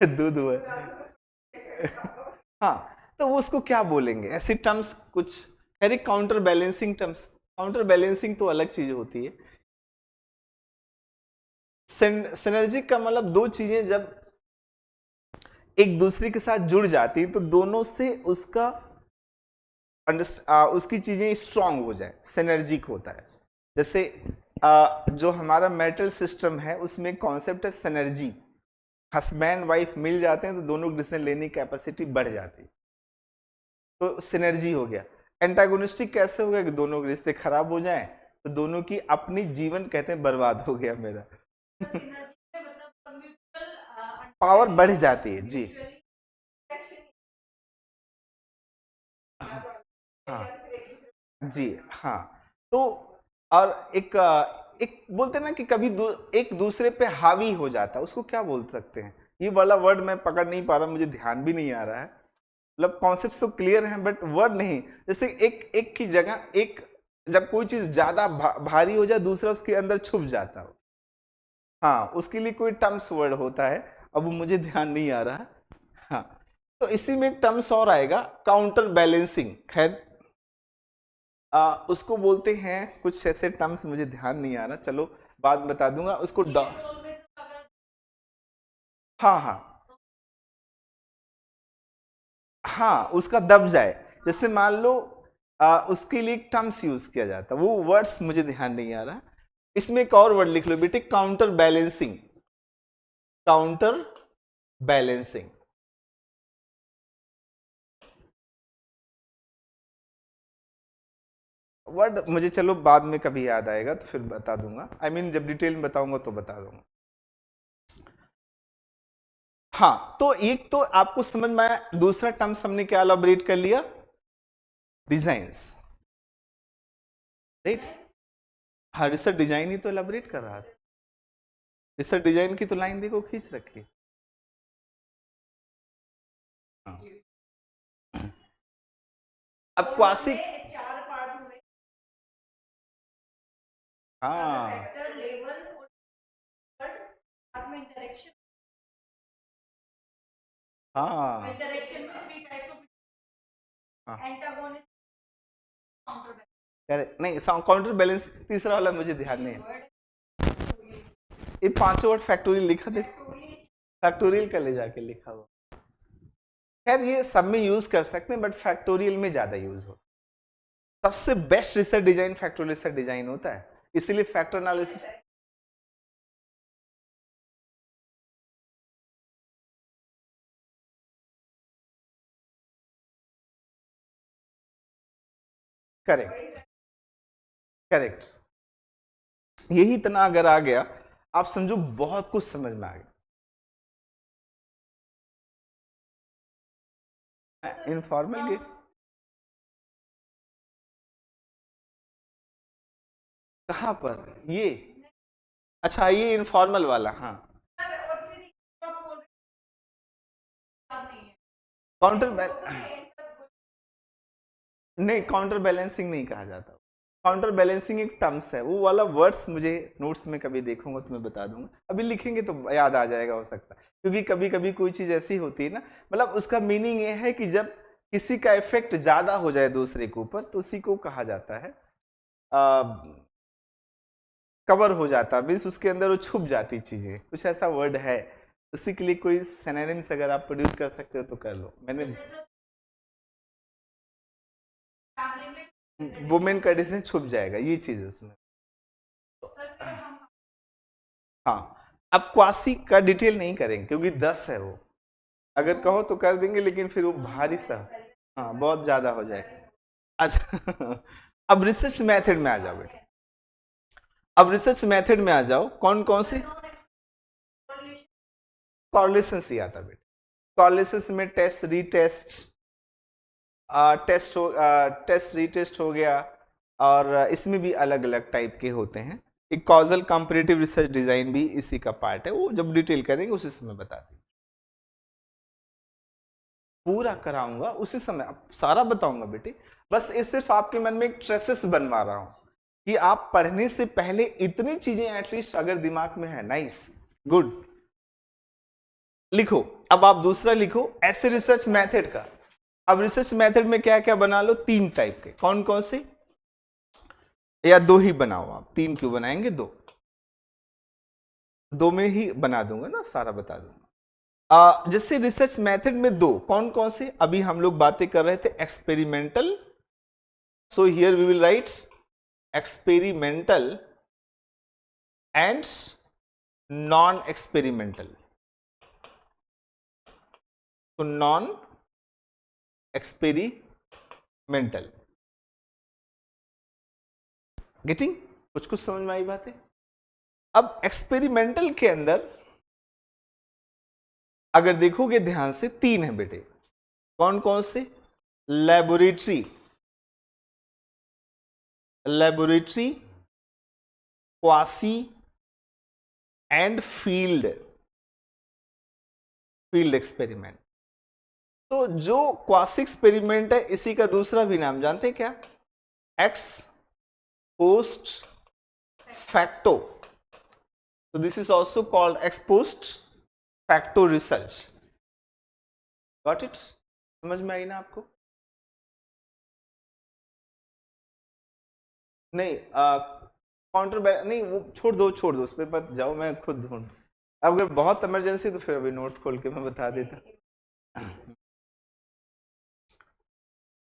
दूध हुआ। हाँ, तो वो उसको क्या बोलेंगे, ऐसे टर्म्स कुछ, अरे counter balancing terms. Counter balancing तो अलग चीज होती है। सिनर्जी का मतलब दो चीजें जब एक दूसरे के साथ जुड़ जाती है तो दोनों से उसकी चीजें स्ट्रांग हो जाए, सिनर्जिक होता है। जैसे जो हमारा मेटल सिस्टम है उसमें कॉन्सेप्ट है सिनर्जी। हस्बैंड वाइफ मिल जाते हैं तो दोनों की डिसीजन लेने की कैपेसिटी बढ़ जाती है, तो सिनर्जी हो गया। एंटागोनिस्टिक कैसे हो गया कि दोनों के रिश्ते खराब हो जाएं तो दोनों की अपनी जीवन कहते हैं बर्बाद हो गया मेरा। पावर बढ़ जाती है जी। हाँ जी, हाँ। तो और एक बोलते हैं ना कि कभी एक दूसरे पे हावी हो जाता है, उसको क्या बोल सकते हैं? ये वाला वर्ड मैं पकड़ नहीं पा रहा, मुझे ध्यान भी नहीं आ रहा है। मतलब कॉन्सेप्ट तो क्लियर है बट वर्ड नहीं। जैसे एक एक की जगह एक, जब कोई चीज ज्यादा भारी हो जाए दूसरा उसके अंदर छुप जाता हो, हाँ उसके लिए कोई टर्म्स वर्ड होता है, अब वो मुझे ध्यान नहीं आ रहा है। हाँ, तो इसी में एक टर्म्स और आएगा, काउंटर बैलेंसिंग। खैर उसको बोलते हैं कुछ ऐसे टर्म्स, मुझे ध्यान नहीं आ रहा, चलो बाद में बता दूंगा उसको। हाँ हाँ हाँ, उसका दब जाए, जैसे मान लो उसके लिए टर्म्स यूज किया जाता है, वो वर्ड्स मुझे ध्यान नहीं आ रहा। इसमें एक और वर्ड लिख लो बेटे, counter balancing. Counter balancing, word मुझे चलो बाद में कभी याद आएगा तो फिर बता दूंगा, आई मीन जब डिटेल में बताऊंगा तो बता दूंगा। हाँ, तो एक तो आपको समझ में आया, दूसरा टर्म्स हमने क्या एलाबोरेट कर लिया? Designs, right? हाँ, रिसर्च डिजाइन ही तो एलाबोरेट कर रहा था। रिसर्च डिजाइन की तो लाइन देखो खींच रखी। हाँ। अब क्वासी, हाँ हाँ हाँ, करेक्ट, नहीं काउंटर बैलेंस तीसरा वाला मुझे ध्यान नहीं है। ये पांचों वर्ड फैक्टोरियल लिखा दे, फैक्टोरियल का ले जाके लिखा हुआ। खैर ये सब में यूज कर सकते हैं बट फैक्टोरियल में ज्यादा यूज हो। सबसे best research design factorial research design होता है, इसीलिए फैक्टर एनालिसिस। करेक्ट, करेक्ट, यही इतना अगर आ गया आप समझो बहुत कुछ समझ में आ गया। इनफॉर्मल के कहाँ पर ये? अच्छा ये इनफॉर्मल वाला, हाँ। काउंटर नहीं, काउंटर बैलेंसिंग नहीं कहा जाता। काउंटर बैलेंसिंग एक टर्म्स है, वो वाला वर्ड्स मुझे नोट्स में कभी देखूंगा तो मैं बता दूंगा, अभी लिखेंगे तो याद आ जाएगा हो सकता है, क्योंकि कभी कभी कोई चीज ऐसी होती है ना, मतलब उसका मीनिंग ये है कि जब किसी का इफेक्ट ज्यादा हो जाए दूसरे के ऊपर तो उसी को कहा जाता है कवर हो जाता है, मीन्स उसके अंदर वो छुप जाती चीजें, कुछ ऐसा वर्ड है। उसी के लिए कोई सिनोनिम्स अगर आप प्रोड्यूस कर सकते हो तो कर लो। मैंने वुमेन का डिसीजन छुप जाएगा, ये चीज है उसमें। हाँ, अब क्वासी का डिटेल नहीं करेंगे क्योंकि 10 है वो, अगर कहो तो कर देंगे लेकिन फिर वो भारी सा, हाँ बहुत ज्यादा हो जाएगा। अच्छा अब रिसर्च मेथड में आ जाओ बेटा, अब रिसर्च मेथड में आ जाओ, कौन कौन से कॉरलेशन से आता बेटा। कॉरलेशन में टेस्ट रीटेस्ट, टेस्ट रीटेस्ट हो गया, और इसमें भी अलग अलग टाइप के होते हैं। एक कॉजल कंपैरेटिव रिसर्च डिजाइन भी इसी का पार्ट है, वो जब डिटेल करेंगे उसी समय बता देंगे। पूरा कराऊंगा उसी समय, अब सारा बताऊंगा बेटे, बस ये सिर्फ आपके मन में एक ट्रेसेस बनवा रहा हूं कि आप पढ़ने से पहले इतनी चीजें एटलीस्ट अगर दिमाग में है, नाइस गुड। लिखो, अब आप दूसरा लिखो ऐसे रिसर्च मेथड का। अब रिसर्च मेथड में क्या क्या बना लो, 3 टाइप के, कौन कौन से, या 2 ही बनाओ आप, 3 क्यों बनाएंगे, 2, 2 में ही बना दूंगा ना, सारा बता दूंगा। जैसे रिसर्च मेथड में 2 कौन कौन से, अभी हम लोग बातें कर रहे थे experimental, so here we will write experimental and non experimental. तो नॉन एक्सपेरिमेंटल, गेटिंग, कुछ कुछ समझ में आई बातें। अब एक्सपेरिमेंटल के अंदर अगर देखोगे ध्यान से 3 है बेटे, कौन कौन से, laboratory, laboratory, quasi and field, field experiment. तो जो क्वासी एक्सपेरिमेंट है इसी का दूसरा भी नाम जानते हैं क्या, एक्स पोस्ट फैक्टो। तो this is also called x post facto research. Got it, समझ में आई ना आपको। नहीं काउंटर नहीं, वो छोड़ दो छोड़ दो, उस पर मत जाओ, मैं खुद ढूंढ, अगर बहुत इमरजेंसी तो फिर अभी नोट खोल के मैं बता देता।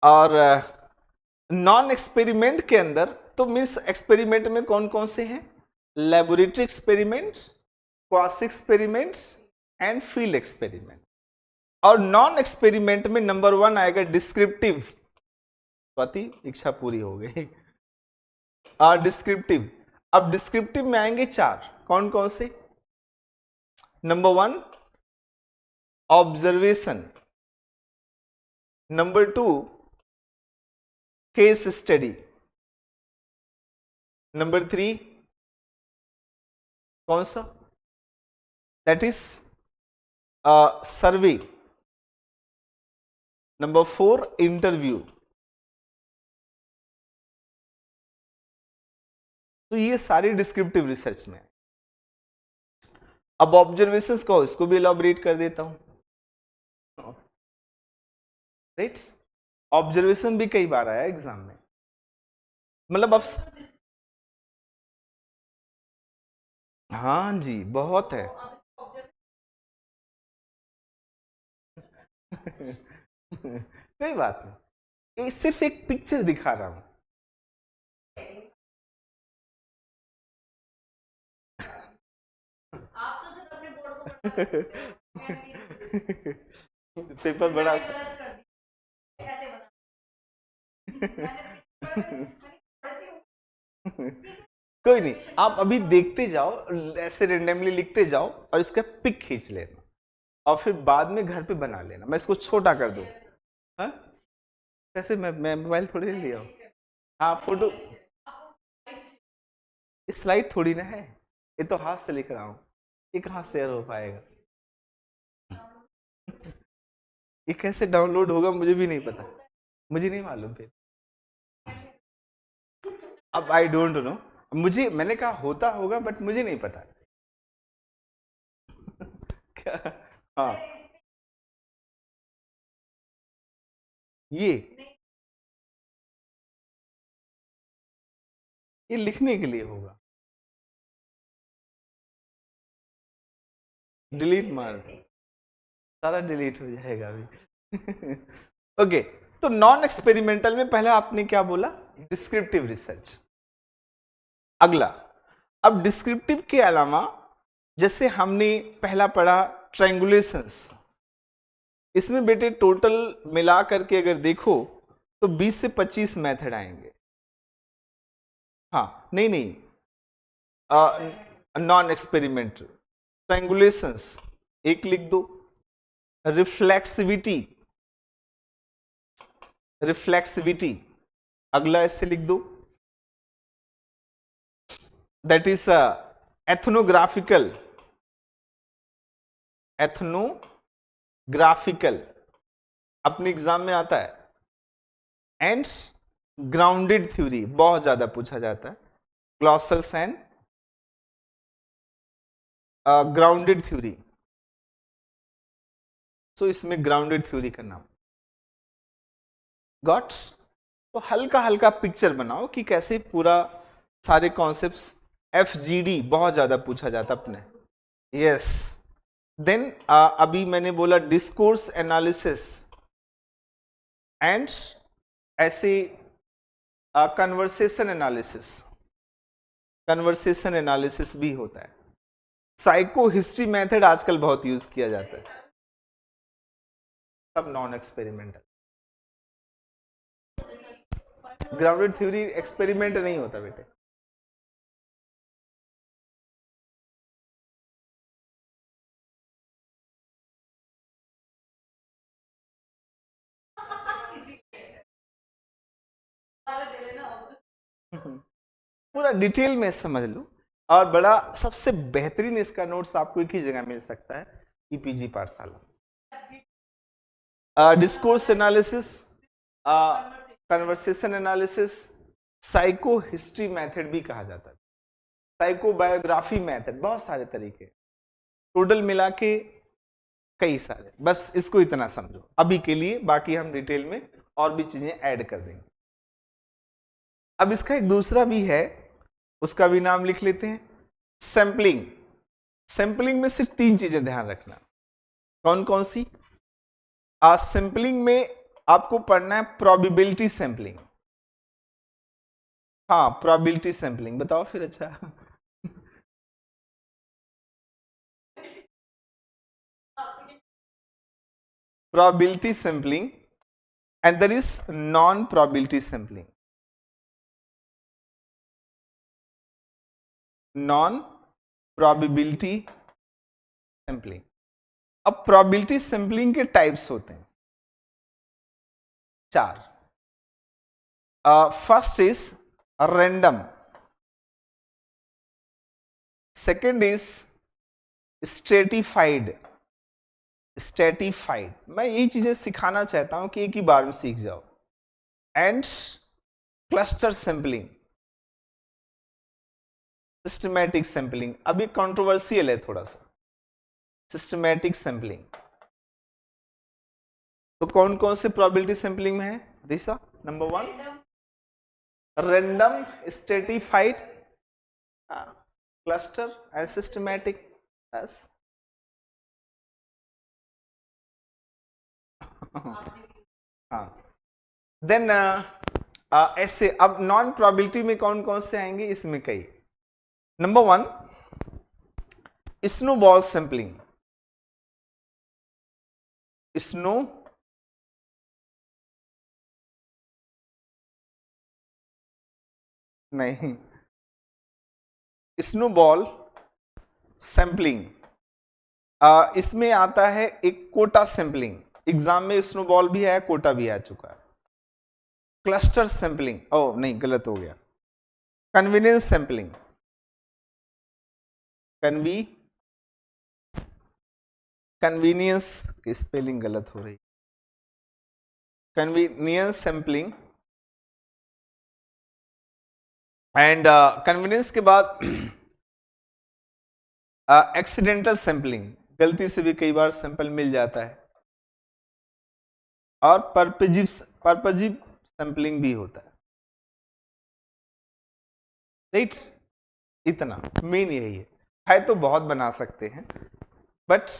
और नॉन एक्सपेरिमेंट के अंदर तो मीन्स एक्सपेरिमेंट में कौन कौन से हैं, laboratory experiment, quasi experiments and field experiment. और नॉन एक्सपेरिमेंट में नंबर 1 आएगा डिस्क्रिप्टिव, स्वाति इच्छा पूरी हो गई, डिस्क्रिप्टिव। अब डिस्क्रिप्टिव में आएंगे 4, कौन कौन से, number 1 observation, number 2 case study, number 3 कौन सा, that is survey, number 4 interview. तो ये सारी डिस्क्रिप्टिव रिसर्च में। अब ऑब्जर्वेशंस को इसको भी एलॉबरेट कर देता हूं, राइट। ऑब्जर्वेशन भी कई बार आया एग्जाम में, मतलब अब हाँ जी बहुत है। कोई बात नहीं, ये सिर्फ एक पिक्चर दिखा रहा हूं। आप तो सिर्फ अपने बोर्ड को पेपर बड़ा कोई नहीं, आप अभी देखते जाओ, ऐसे रेंडमली लिखते जाओ और इसका पिक खींच लेना, और फिर बाद में घर पे बना लेना, मैं इसको छोटा कर दूं। हाँ कैसे, मैं मोबाइल थोड़ी लिया हूँ, हाँ फोटो, स्लाइड थोड़ी ना है, ये तो हाथ से लिख रहा हूँ, ये कहाँ शेयर हो पाएगा। ये कैसे डाउनलोड होगा मुझे भी नहीं पता, मुझे नहीं मालूम फिर। अब आई डोंट नो, मुझे, मैंने कहा होता होगा बट मुझे नहीं पता। क्या? हाँ, ये लिखने के लिए होगा। डिलीट मार दो, सारा डिलीट हो जाएगा अभी। ओके, तो नॉन एक्सपेरिमेंटल में पहला आपने क्या बोला? Descriptive research. अगला, अब डिस्क्रिप्टिव के अलावा जैसे हमने पहला पढ़ा ट्रायंगुलेशंस, इसमें बेटे टोटल मिला करके अगर देखो तो 20 से 25 मेथड आएंगे। हाँ, नहीं नहीं, नॉन एक्सपेरिमेंटल। ट्रायंगुलेशंस एक लिख दो, रिफ्लेक्सिविटी, रिफ्लेक्सिविटी अगला ऐसे लिख दो, दैट इज एथनोग्राफिकल, एथनोग्राफिकल अपने एग्जाम में आता है। एंड ग्राउंडेड थ्योरी बहुत ज्यादा पूछा जाता है, ग्लॉसल्स एंड ग्राउंडेड थ्योरी। सो इसमें ग्राउंडेड थ्योरी का नाम गॉट। तो हल्का हल्का पिक्चर बनाओ कि कैसे पूरा सारे कॉन्सेप्ट्स, एफजीडी बहुत ज्यादा पूछा जाता अपने। यस, देन अभी मैंने बोला डिस्कोर्स एनालिसिस एंड ऐसे कन्वर्सेशन एनालिसिस, कन्वर्सेशन एनालिसिस भी होता है। साइको हिस्ट्री मेथड आजकल बहुत यूज किया जाता है, सब non experimental. Grounded theory experiment नहीं होता बेटे। पूरा डिटेल में समझ लो, और बड़ा सबसे बेहतरीन इसका नोट्स आपको एक ही जगह मिल सकता है, ईपीजी पाठशाला। Discourse analysis, conversation analysis, psycho history method भी कहा जाता है, साइको बायोग्राफी मेथड, बहुत सारे तरीके, टोटल मिला के कई सारे। बस इसको इतना समझो अभी के लिए, बाकी हम डिटेल में और भी चीजें ऐड कर देंगे। अब इसका एक दूसरा भी है, उसका भी नाम लिख लेते हैं, सैंपलिंग। सैंपलिंग में सिर्फ 3 चीजें ध्यान रखना। कौन कौन सी? सैंपलिंग में आपको पढ़ना है प्रोबेबिलिटी सैंपलिंग। हाँ, प्रोबेबिलिटी सैंपलिंग बताओ फिर। अच्छा, probability sampling and there is non probability sampling, non probability sampling। अब probability sampling के टाइप्स होते हैं 4। First is random, second is stratified, stratified. मैं ये चीजें सिखाना चाहता हूं कि एक ही बार में सीख जाओ। And cluster sampling, systematic sampling, अभी कंट्रोवर्शियल है थोड़ा सा, सिस्टमैटिक सैंपलिंग। तो कौन कौन से प्रोबेबिलिटी सैंपलिंग में है दिशा? नंबर 1 random, stratified, cluster and systematic. बस हाँ, देन ऐसे अब नॉन प्रोबेबिलिटी में कौन कौन से आएंगे? इसमें कई। नंबर 1 स्नोबॉल सैंपलिंग, स्नो नहीं, स्नोबॉल सैंपलिंग। इसमें आता है एक कोटा सैंपलिंग, एग्जाम में स्नोबॉल भी आया, कोटा भी आ चुका है। क्लस्टर सैंपलिंग, ओ नहीं गलत हो गया, कन्वीनियंस सैंपलिंग, कन्वीनियंस की स्पेलिंग गलत हो रही, कन्वीनियंस सैम्पलिंग एंड कन्वीनियंस के बाद एक्सीडेंटल सैम्पलिंग, गलती से भी कई बार सैंपल मिल जाता है, और पर्पजिव सैम्पलिंग भी होता है, राइट। इतना मेन यही है तो बहुत बना सकते हैं, but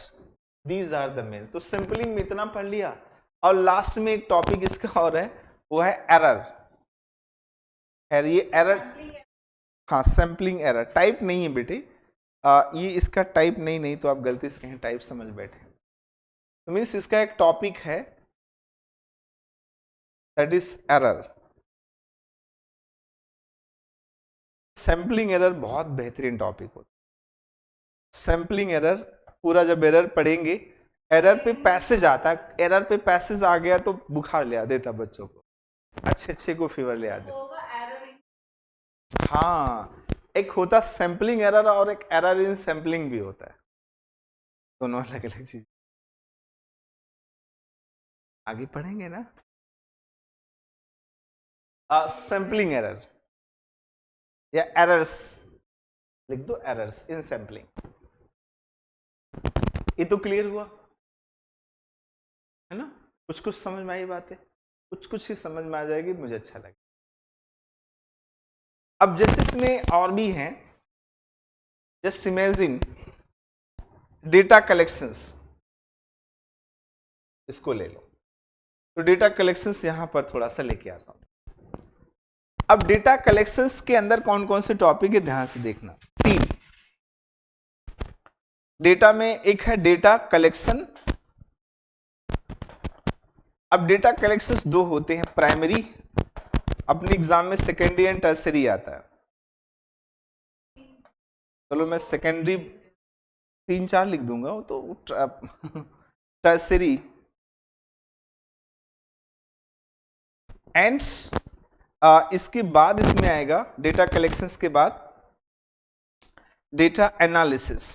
these are the main. तो सैम्पलिंग में इतना पढ़ लिया, और लास्ट में एक टॉपिक इसका और है, वो है एरर। ये एरर, हाँ सैम्पलिंग एरर टाइप नहीं है बेटे, ये इसका टाइप नहीं तो आप गलती से कहीं टाइप समझ बैठे, तो मीन्स इसका एक टॉपिक है, that is error. Sampling error बहुत बेहतरीन टॉपिक होता है। सैम्पलिंग एरर पूरा जब एरर पढ़ेंगे, एरर पे पैसेज आता है, एरर पे पैसेज आ गया तो बुखार ले आ देता बच्चों को, अच्छे को फीवर ले आ देता। हाँ, एक होता सैम्पलिंग एरर और एक एरर इन सैम्पलिंग भी होता है, दोनों अलग अलग चीज, आगे पढ़ेंगे ना। सैम्पलिंग एरर या एरर्स लिख दो, एरर्स इन सैम्पलिंग। ये तो क्लियर हुआ है ना, कुछ समझ में आई बातें, कुछ ही समझ में आ जाएगी, मुझे अच्छा लगे। अब जैसे इसमें और भी हैं, जस्ट इमेजिन डेटा कलेक्शंस, इसको ले लो। तो डेटा कलेक्शंस यहां पर थोड़ा सा लेके आता हूं। अब डेटा कलेक्शंस के अंदर कौन कौन से टॉपिक है, ध्यान से देखना। 3 डेटा में, एक है डेटा कलेक्शन। अब डेटा कलेक्शंस 2 होते हैं, प्राइमरी, अपने एग्जाम में सेकेंडरी एंड टर्सरी आता है। चलो मैं सेकेंडरी 3-4 लिख दूंगा, वो तो टर्सरी एंड इसके बाद इसमें आएगा डेटा कलेक्शंस के बाद data analysis.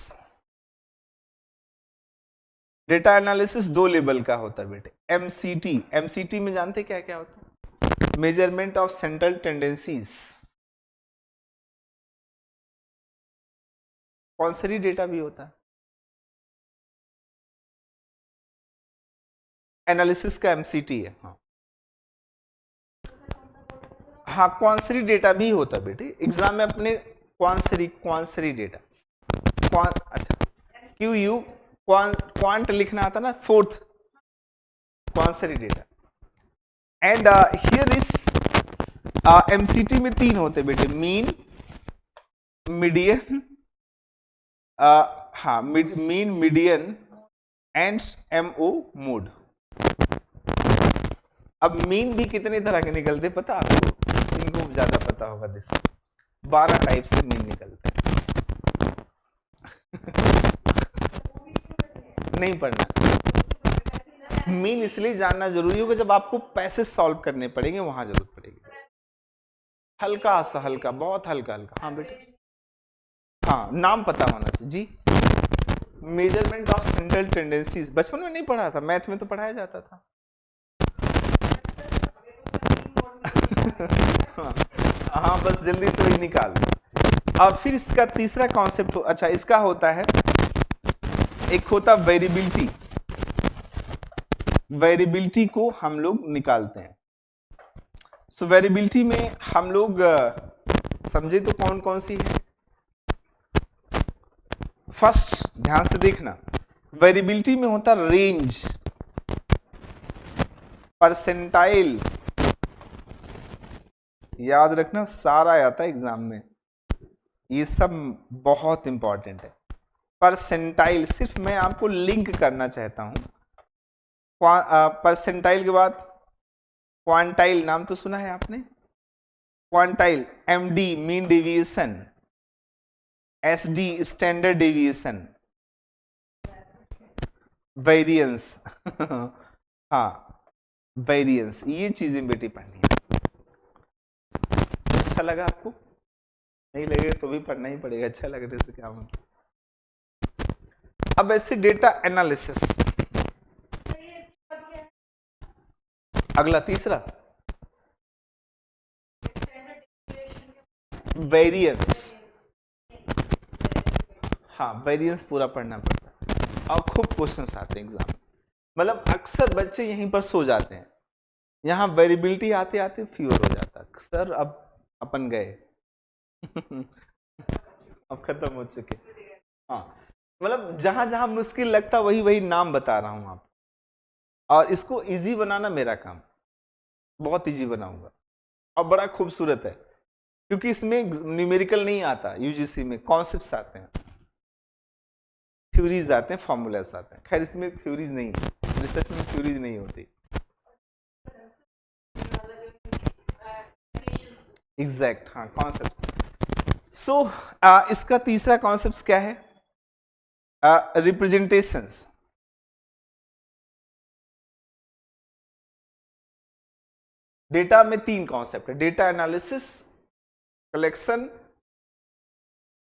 Data analysis 2 level का होता है बेटे, एमसीटी। एमसीटी में जानते क्या क्या होता है, मेजरमेंट ऑफ सेंट्रल टेंडेंसीज। क्वांसरी डेटा भी होता है, एनालिसिस का एमसीटी है। हाँ क्वांसरी डेटा भी होता है बेटे, एग्जाम में अपने क्वांसरी डेटा, अच्छा क्यू क्वांट लिखना आता ना, 4th क्वांसरी data. And here is MCT में 3 होते बेटे, मीन, मीडियन, हाँ mean, median and MO mode. अब मीन भी कितने तरह के निकलते पता आपको, इनको ज्यादा पता होगा, 12 टाइप से मीन निकलते हैं। नहीं पढ़ना, मीन इसलिए जानना जरूरी होगा जब आपको पैसे सॉल्व करने पड़ेंगे, वहां जरूरत पड़ेगी। हल्का सा, हल्का, बहुत हल्का हल्का। हाँ बेटे, हाँ नाम पता होना चाहिए जी। मेजरमेंट ऑफ सेंट्रल टेंडेंसीज बचपन में नहीं पढ़ा था, मैथ में तो पढ़ाया जाता था। हाँ बस जल्दी से वही निकाल। अब फिर इसका तीसरा कॉन्सेप्ट, अच्छा इसका होता है, एक होता वेरिएबिलिटी। वेरिएबिलिटी को हम लोग निकालते हैं। सो वेरिएबिलिटी में हम लोग समझे तो कौन कौन सी है। फर्स्ट ध्यान से देखना, वेरिएबिलिटी में होता रेंज, परसेंटाइल, याद रखना सारा आता है एग्जाम में, ये सब बहुत इंपॉर्टेंट है। परसेंटाइल सिर्फ मैं आपको लिंक करना चाहता हूं। परसेंटाइल के बाद क्वांटाइल, नाम तो सुना है आपने, quantile, MD mean deviation, SD standard deviation, variance हाँ वेरिएंस, ये चीजें बेटी पढ़नी है। अच्छा लगा आपको? नहीं लगे तो भी पढ़ना ही पड़ेगा, अच्छा लगने से क्या मतलब। अब ऐसे डेटा एनालिसिस, अगला तीसरा वेरिएंस। हाँ, वेरिएंस पूरा पढ़ना पड़ता है और खूब क्वेश्चंस आते हैं एग्जाम में। मतलब अक्सर बच्चे यहीं पर सो जाते हैं, यहाँ वेरिएबिलिटी आते आते फ्यूर हो जाता है, सर अब अपन गए अब खत्म हो चुके। हाँ, मतलब जहां जहां मुश्किल लगता वही वही नाम बता रहा हूं आप, और इसको इजी बनाना मेरा काम, बहुत इजी बनाऊंगा। और बड़ा खूबसूरत है क्योंकि इसमें न्यूमेरिकल नहीं आता, यूजीसी में कॉन्सेप्ट्स आते हैं, थ्योरीज आते हैं, फॉर्मूलास आते हैं। खैर इसमें थ्योरीज नहीं है, रिसर्च में थ्योरीज नहीं होती। एग्जैक्ट, हाँ, कॉन्सेप्ट। सो इसका तीसरा कॉन्सेप्ट क्या है? रिप्रेजेंटेशंस। डेटा में तीन कॉन्सेप्ट है, डेटा एनालिसिस, कलेक्शन,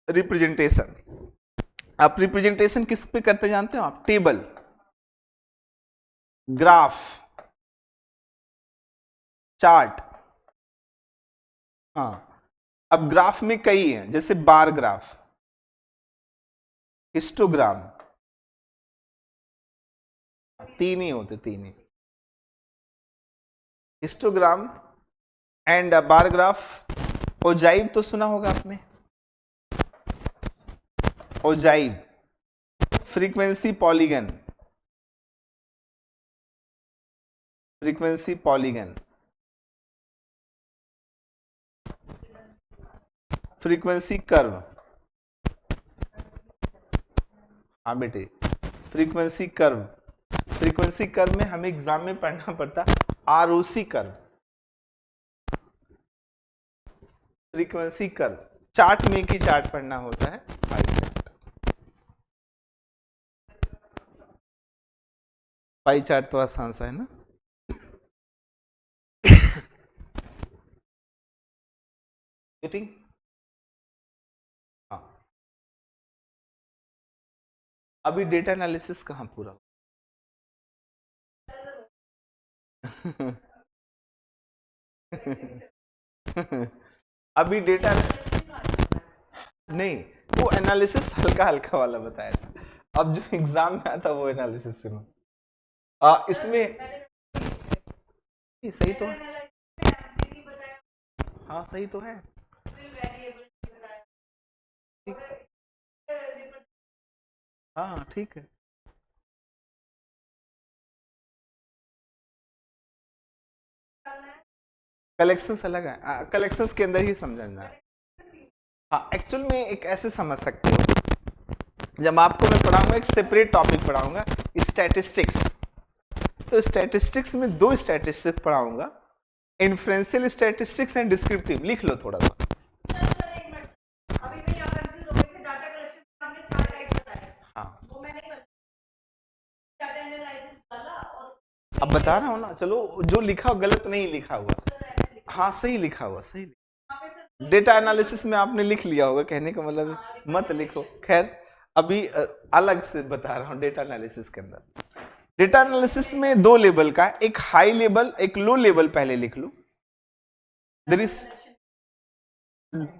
रिप्रेजेंटेशन। आप रिप्रेजेंटेशन किस पे करते जानते हो आप? Table, graph, chart. हाँ, अब ग्राफ में कई हैं, जैसे बार ग्राफ, हिस्टोग्राम, तीन ही होते, तीन ही, histogram and bar graph. Ogive तो सुना होगा आपने, ogive, frequency polygon, frequency polygon, frequency curve. हाँ बेटे, फ्रीक्वेंसी कर्व। फ्रीक्वेंसी कर्व में हमें एग्जाम में पढ़ना पड़ता ROC curve, frequency curve. Chart में की चार्ट पढ़ना होता है, पाई चार्ट। पाई चार्ट तो आसान सा है ना। गेटिंग? हाँ, अभी डेटा एनालिसिस कहाँ पूरा अभी डेटा नहीं, वो एनालिसिस हल्का हल्का वाला बताया था, अब जो एग्जाम में आता वो एनालिसिस सुनो। इसमें सही तो है, हाँ सही तो है, ठीक, हाँ ठीक है। कलेक्शंस अलग है, कलेक्शंस के अंदर ही समझना है। हाँ, एक्चुअल में एक ऐसे समझ सकते हो, जब आपको मैं पढ़ाऊंगा एक सेपरेट टॉपिक पढ़ाऊंगा, स्टैटिस्टिक्स। तो स्टैटिस्टिक्स में दो स्टैटिस्टिक्स पढ़ाऊंगा, इन्फ्लुएंशियल स्टैटिस्टिक्स एंड डिस्क्रिप्टिव। लिख लो थोड़ा सा। हाँ, अब बता रहा हूँ ना, चलो जो लिखा हो गलत नहीं लिखा हुआ, हाँ सही लिखा हुआ, सही। डेटा एनालिसिस में आपने लिख लिया होगा, कहने का मतलब मत लिखो। खैर अभी अलग से बता रहा हूँ डेटा एनालिसिस के अंदर। डेटा एनालिसिस में दो लेवल का, एक हाई लेवल, एक लो लेवल। पहले लिख लो, देयर इज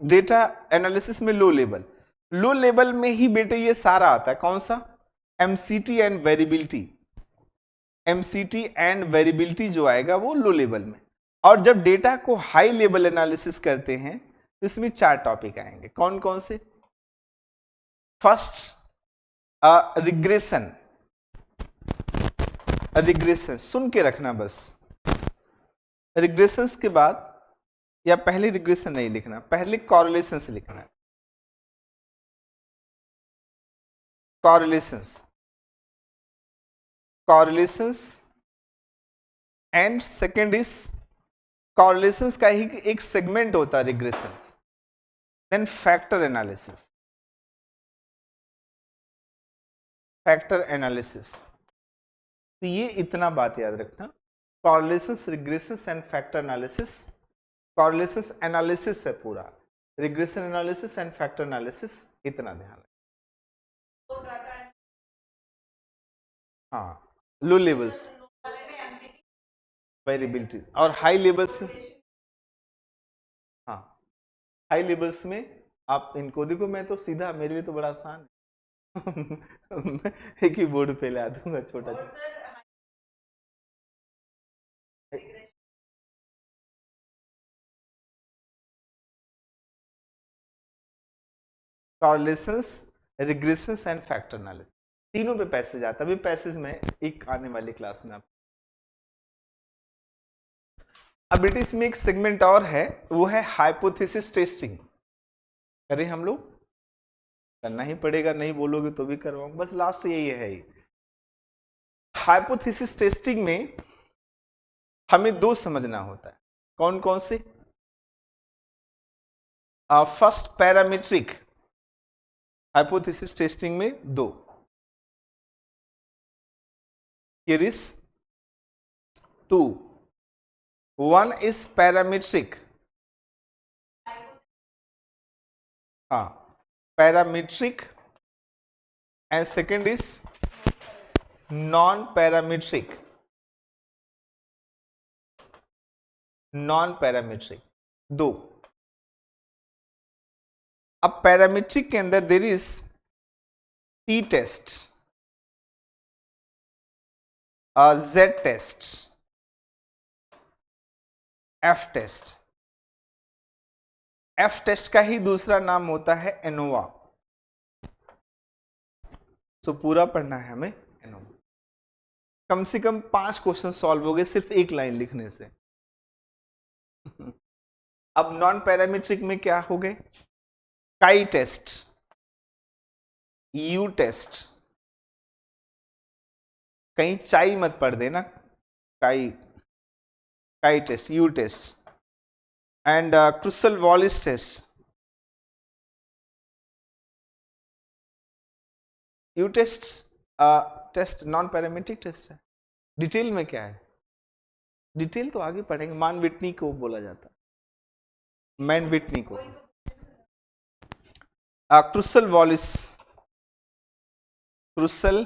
डेटा एनालिसिस में लो लेवल। लो लेवल में ही बेटे ये सारा आता है, कौन सा? MCT and variability. MCT and variability जो आएगा वो लो लेवल में। और जब डेटा को हाई लेवल एनालिसिस करते हैं तो इसमें चार टॉपिक आएंगे, कौन कौन से? First, regression. रिग्रेशन सुन के रखना बस। रिग्रेशंस के बाद, या पहले रिग्रेशन नहीं लिखना, पहले कॉरिलेशंस लिखना है। Correlations, correlations and second is, correlations का ही एक सेगमेंट होता है regression. Then factor analysis, factor analysis. तो ये इतना बात याद रखना, correlations, regressions and factor analysis. Correlations analysis है पूरा, regression analysis and factor analysis, इतना ध्यान रखना। हाँ, लो लेवल्स, वेरिएबिलिटी। और हाई लेवल्स, हाँ हाई लेवल्स में आप इनको देखो, मैं तो सीधा, मेरे लिए तो बड़ा आसान है मैं एक ही बोर्ड पे ला दूंगा छोटा छोटा। कॉरलेशंस, रिग्रेशंस एंड फैक्टर एनालिसिस, तीनों पे पैसेज आता है। अभी पैसेज में एक आने वाली क्लास में आप, अब बेटे इसमें एक सेगमेंट और है, वो है हाइपोथेसिस टेस्टिंग। करें हम लोग, करना ही पड़ेगा, नहीं बोलोगे तो भी करवाऊंगा, बस लास्ट यही है। हाइपोथेसिस टेस्टिंग में हमें दो समझना होता है। कौन कौन से? फर्स्ट पैरामीट्रिक, हाइपोथेसिस टेस्टिंग में दो केरिस, टू, वन इज पैरामीट्रिक, हाँ parametric, and second is non parametric, non parametric, दो। अब पैरामीट्रिक के अंदर there is T test, Z test, F test. F test का ही दूसरा नाम होता है एनोवा। तो पूरा पढ़ना है हमें एनोवा। कम से कम 5 क्वेश्चन सॉल्व हो गए सिर्फ एक लाइन लिखने से। अब नॉन पैरामीट्रिक में क्या हो गए? काई टेस्ट, यू टेस्ट, कहीं चाई मत पढ़ देना, chi, chi test, U test, and Kruskal Wallis test. U test test non parametric test है। डिटेल में क्या है? डिटेल तो आगे पढ़ेंगे। मान विटनी को बोला जाता है, मैन विटनी को। Kruskal Wallis, Kruskal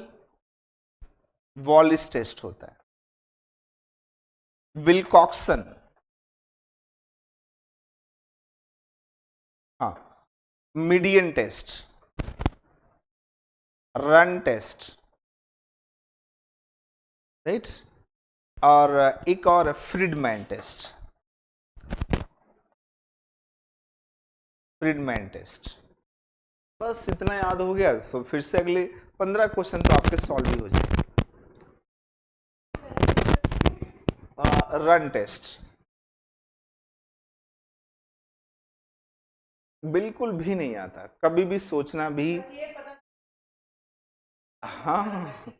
Wallis test होता है। विल्कॉक्सन, हाँ median test, run test, right, और एक और फ्रीडमैन टेस्ट, फ्रीडमैन टेस्ट। बस इतना याद हो गया तो फिर से अगले 15 क्वेश्चन तो आपके सॉल्व ही हो जाएंगे। रन टेस्ट बिल्कुल भी नहीं आता, कभी भी सोचना भी। हाँ,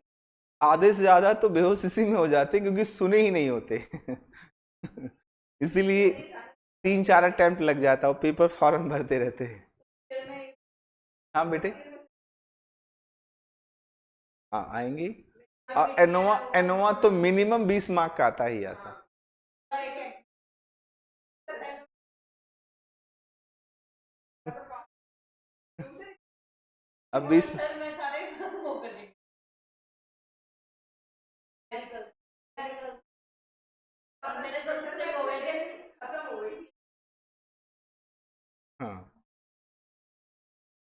आधे से ज्यादा तो बेहोश इसी में हो जाते क्योंकि सुने ही नहीं होते इसीलिए 3-4 अटेम्प्ट लग जाता है, पेपर फॉर्म भरते रहते हैं। हाँ बेटे, हाँ आएंगी। एनोवा, एनोवा तो मिनिमम 20 मार्क का आता ही आता। अब 20, हाँ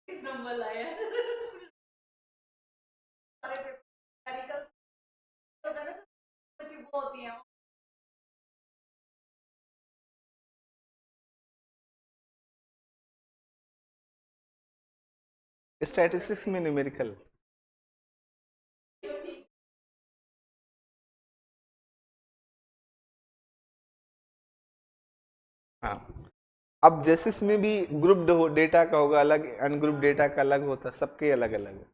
नंबर लाया वो होती है। स्टैटिस्टिक्स में न्यूमेरिकल, हाँ। अब जैसे इसमें भी ग्रुप डेटा का होगा अलग, अनग्रुप डेटा का अलग होता, सबके अलग अलग।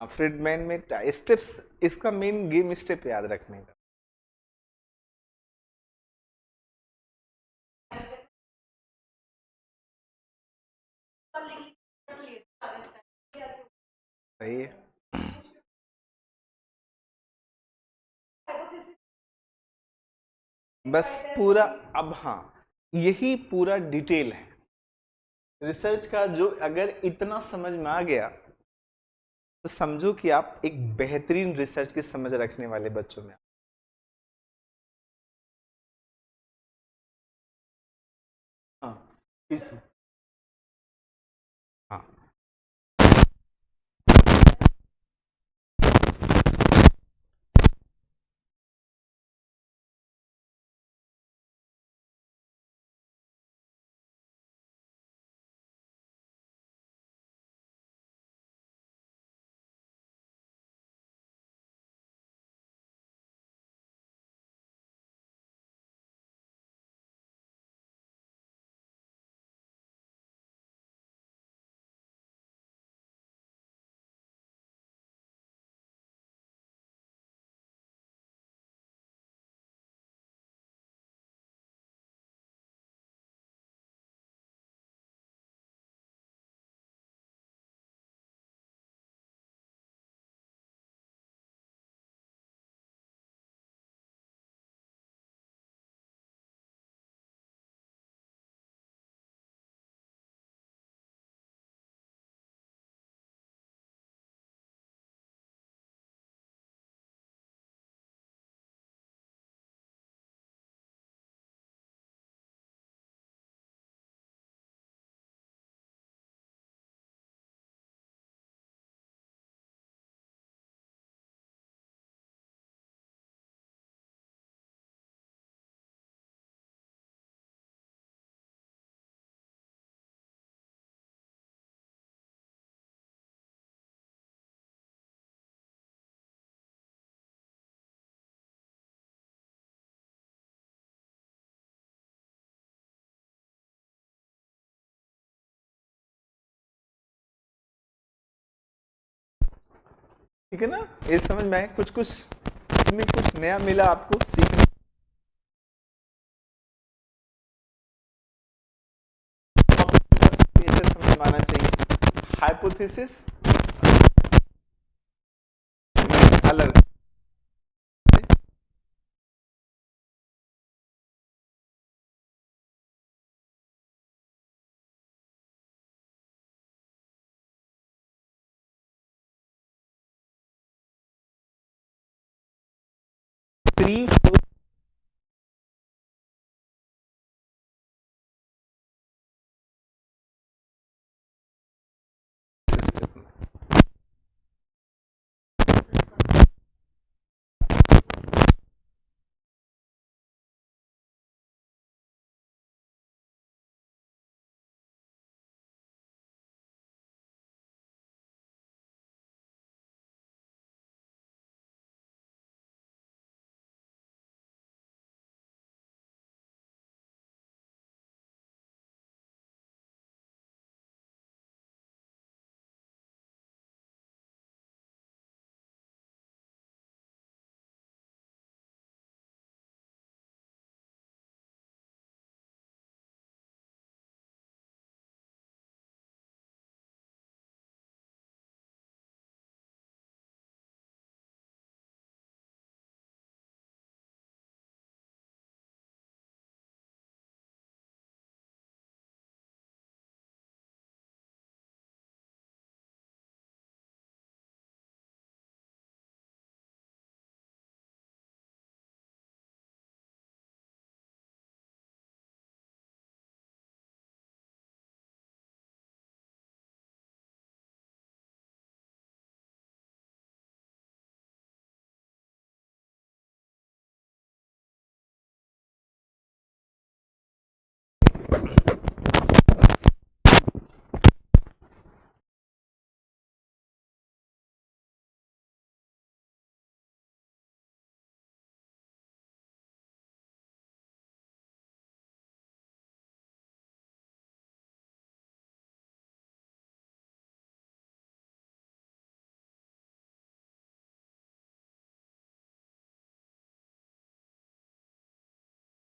फ्रीडमैन में स्टेप्स, इसका मेन गेम स्टेप याद रखने का। सही है। बस पूरा, अब हाँ यही पूरा डिटेल है रिसर्च का। जो अगर इतना समझ में आ गया तो समझो कि आप एक बेहतरीन रिसर्च की समझ रखने वाले बच्चों में। हाँ हाँ ठीक है ना, ये समझ में आए? कुछ कुछ इसमें कुछ नया मिला आपको सीखने? ऐसे समझ में आना चाहिए हाइपोथेसिस